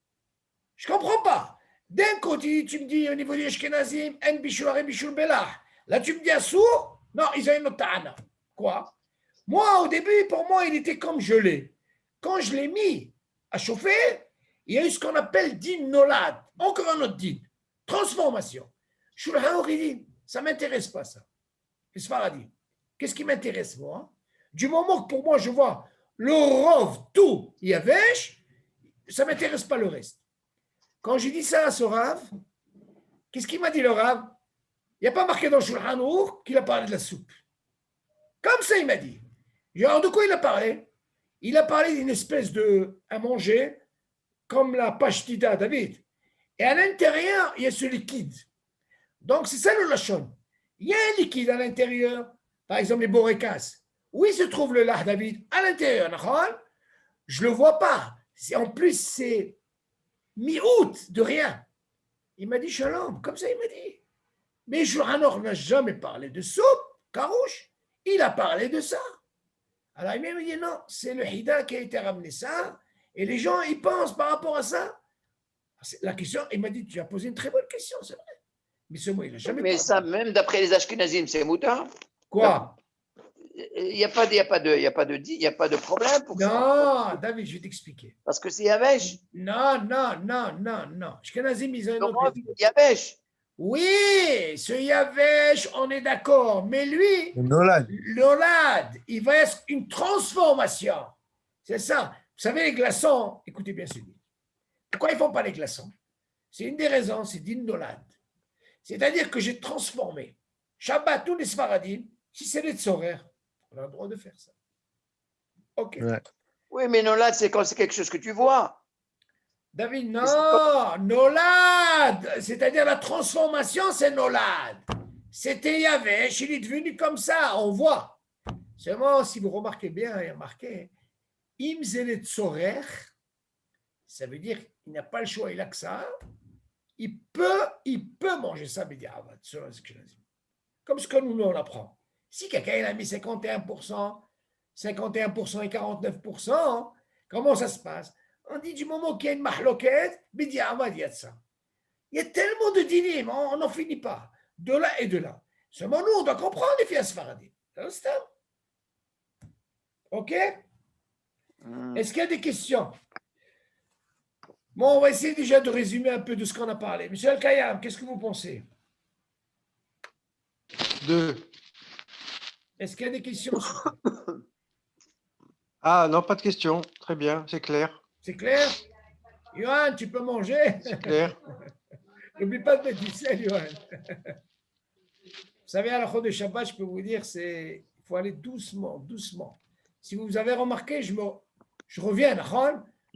Je ne comprends pas. D'un côté, tu me dis au niveau des Ashkenazim, en bishul aré bishul belah. Là, tu me dis assour. Non, ils ont une autre ta'ana. Quoi? Moi, au début, pour moi, il était comme gelé. Quand je l'ai mis à chauffer, il y a eu ce qu'on appelle din nolad. Encore un autre din. Transformation. Shulchan Aruch dit, ça ne m'intéresse pas ça. Les Sfaradim. Qu'est-ce qui m'intéresse, moi? Du moment que pour moi, je vois le rov, tout, yavesh, ça ne m'intéresse pas le reste. Quand j'ai dit ça à ce Rav, qu'est-ce qu'il m'a dit le Rav? Il n'y a pas marqué dans le Shulchan Aruch qu'il a parlé de la soupe. Comme ça, il m'a dit. Alors, de quoi il a parlé? Il a parlé d'une espèce de à manger, comme la pashtida, David. Et à l'intérieur, il y a ce liquide. Donc, c'est ça le lachon. Il y a un liquide à l'intérieur. Par exemple, les borekas. Où il se trouve le lach, David? À l'intérieur. Je ne le vois pas. En plus, c'est mi-août de rien. Il m'a dit shalom. Comme ça, il m'a dit. Mais Shulchan Aruch n'a jamais parlé de soupe, carouche. Il a parlé de ça. Alors, il m'a dit non, c'est le Hida qui a été ramené ça. Et les gens, ils pensent par rapport à ça. La question, il m'a dit, tu as posé une très bonne question, c'est vrai. Mais ce mot, il n'a jamais Mais parlé. ça, même d'après les Ashkenazim, c'est moutar. Quoi? Il n'y a pas de problème pour ça. Non, David, je vais t'expliquer. Parce que c'est Yavesh. Non. Ashkenazim, ils ont une autre raison. Yavesh. Oui, ce Yavesh, on est d'accord. Mais lui, Nolad. l'olad, il va être une transformation. C'est ça. Vous savez, les glaçons, écoutez bien celui. Pourquoi ils ne font pas les glaçons? C'est une des raisons, c'est din nolad. C'est-à-dire que j'ai transformé. Shabbat, tous les Sfaradim, si c'est les tzorer, on a le droit de faire ça. Ok. Ouais. Oui, mais Nolad, c'est quand c'est quelque chose que tu vois. David, non, nolad, c'est-à-dire la transformation, c'est nolad. C'était Yavesh, il est devenu comme ça, on voit. Seulement, si vous remarquez bien, il y a marqué, im zelet tzorer, ça veut dire qu'il n'a pas le choix, il a que ça. Il peut manger ça, Bediavad, selon ce que je dis. Comme ce que nous, on apprend. Si quelqu'un il a mis 51% et 49%, comment ça se passe? On dit du moment qu'il y a une mahloket, Bediavad, il y a de ça. Il y a tellement de dinim, on n'en finit pas. De là et de là. Seulement nous, on doit comprendre les filles Sfaradim. OK? Est-ce qu'il y a des questions? Bon, on va essayer déjà de résumer un peu de ce qu'on a parlé. Monsieur Al-Kayam, qu'est-ce que vous pensez? 2. Est-ce qu'il y a des questions? Ah, non, pas de question. Très bien, c'est clair. C'est clair? Johan, tu peux manger? C'est clair. N'oublie pas de mettre du sel, Johan. Vous savez, à la fin de Shabbat, je peux vous dire, il faut aller doucement. Si vous avez remarqué, je reviens,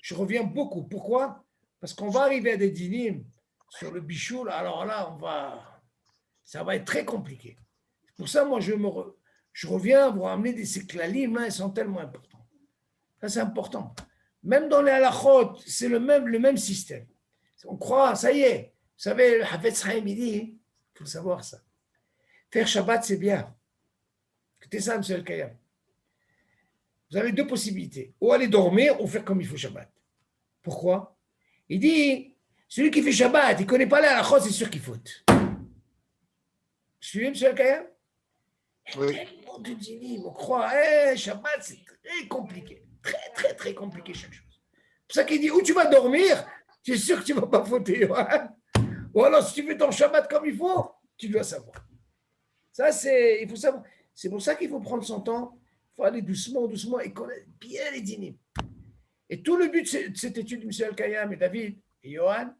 je reviens beaucoup. Pourquoi? Parce qu'on va arriver à des dynimes sur le bichoul, alors là, ça va être très compliqué. Pour ça, moi, je reviens vous ramener ces klalim, là, ils sont tellement importants. Ça, c'est important. Même dans les halachot, c'est le même système. On croit, ça y est. Vous savez, le Havetz Chaim, il dit, il faut savoir ça. Faire Shabbat, c'est bien. Écoutez ça, M. El-Kayam. Vous avez deux possibilités. Ou aller dormir, ou faire comme il faut Shabbat. Pourquoi? Il dit, celui qui fait Shabbat, il ne connaît pas la halachot, c'est sûr qu'il faute. Vous suivez, M. El-Kayam? Oui. Tellement de dinim, on croit, Shabbat, c'est très compliqué. Très, très, très compliqué chaque chose. C'est pour ça qu'il dit, où tu vas dormir, tu es sûr que tu ne vas pas fauter. Ou alors, si tu fais ton Shabbat comme il faut, tu dois savoir. Ça, il faut savoir. C'est pour ça qu'il faut prendre son temps. Il faut aller doucement, doucement et connaître bien les dinim. Et tout le but de cette étude, M. Al-Kayam et David et Johan,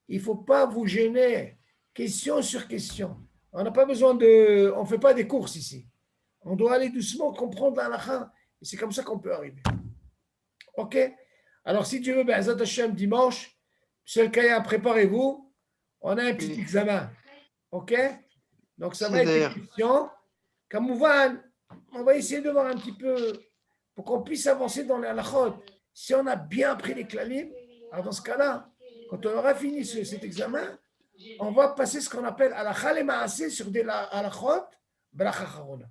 il ne faut pas vous gêner, question sur question. On n'a pas besoin de. On ne fait pas des courses ici. On doit aller doucement comprendre la halakha. Et c'est comme ça qu'on peut arriver. OK? Alors, si tu veux, Be'ezat Hashem, dimanche, M. Al-Kayam, préparez-vous. On a un petit Oui. examen. OK? Donc, ça va être Sidère. des questions. Comme on va essayer de voir un petit peu pour qu'on puisse avancer dans les halakhot. Si on a bien appris les klalim, alors dans ce cas-là, quand on aura fini cet examen, on va passer ce qu'on appelle halakha le ma'aseh sur des halakhot, bracha charona.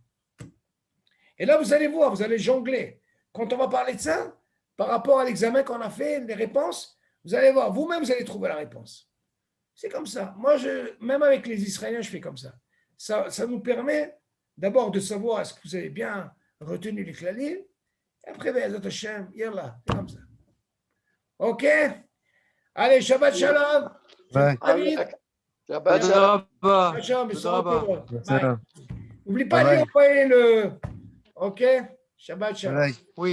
Et là, vous allez voir, vous allez jongler. Quand on va parler de ça, par rapport à l'examen qu'on a fait, les réponses, vous allez voir, vous-même, vous allez trouver la réponse. C'est comme ça. Moi, même avec les Israéliens, je fais comme ça. Ça nous permet d'abord de savoir est-ce que vous avez bien retenu les klalim. Et après, Be'ezat Hashem, yallah, c'est comme ça. OK? Allez, Shabbat Shalom. Ouais. David, Shabbat shalom. Shabbat Shalom, תודה רבה. Bye. N'oublie pas Bye de lui bye. envoyer le. OK? Shabbat Shalom. Bye. Oui.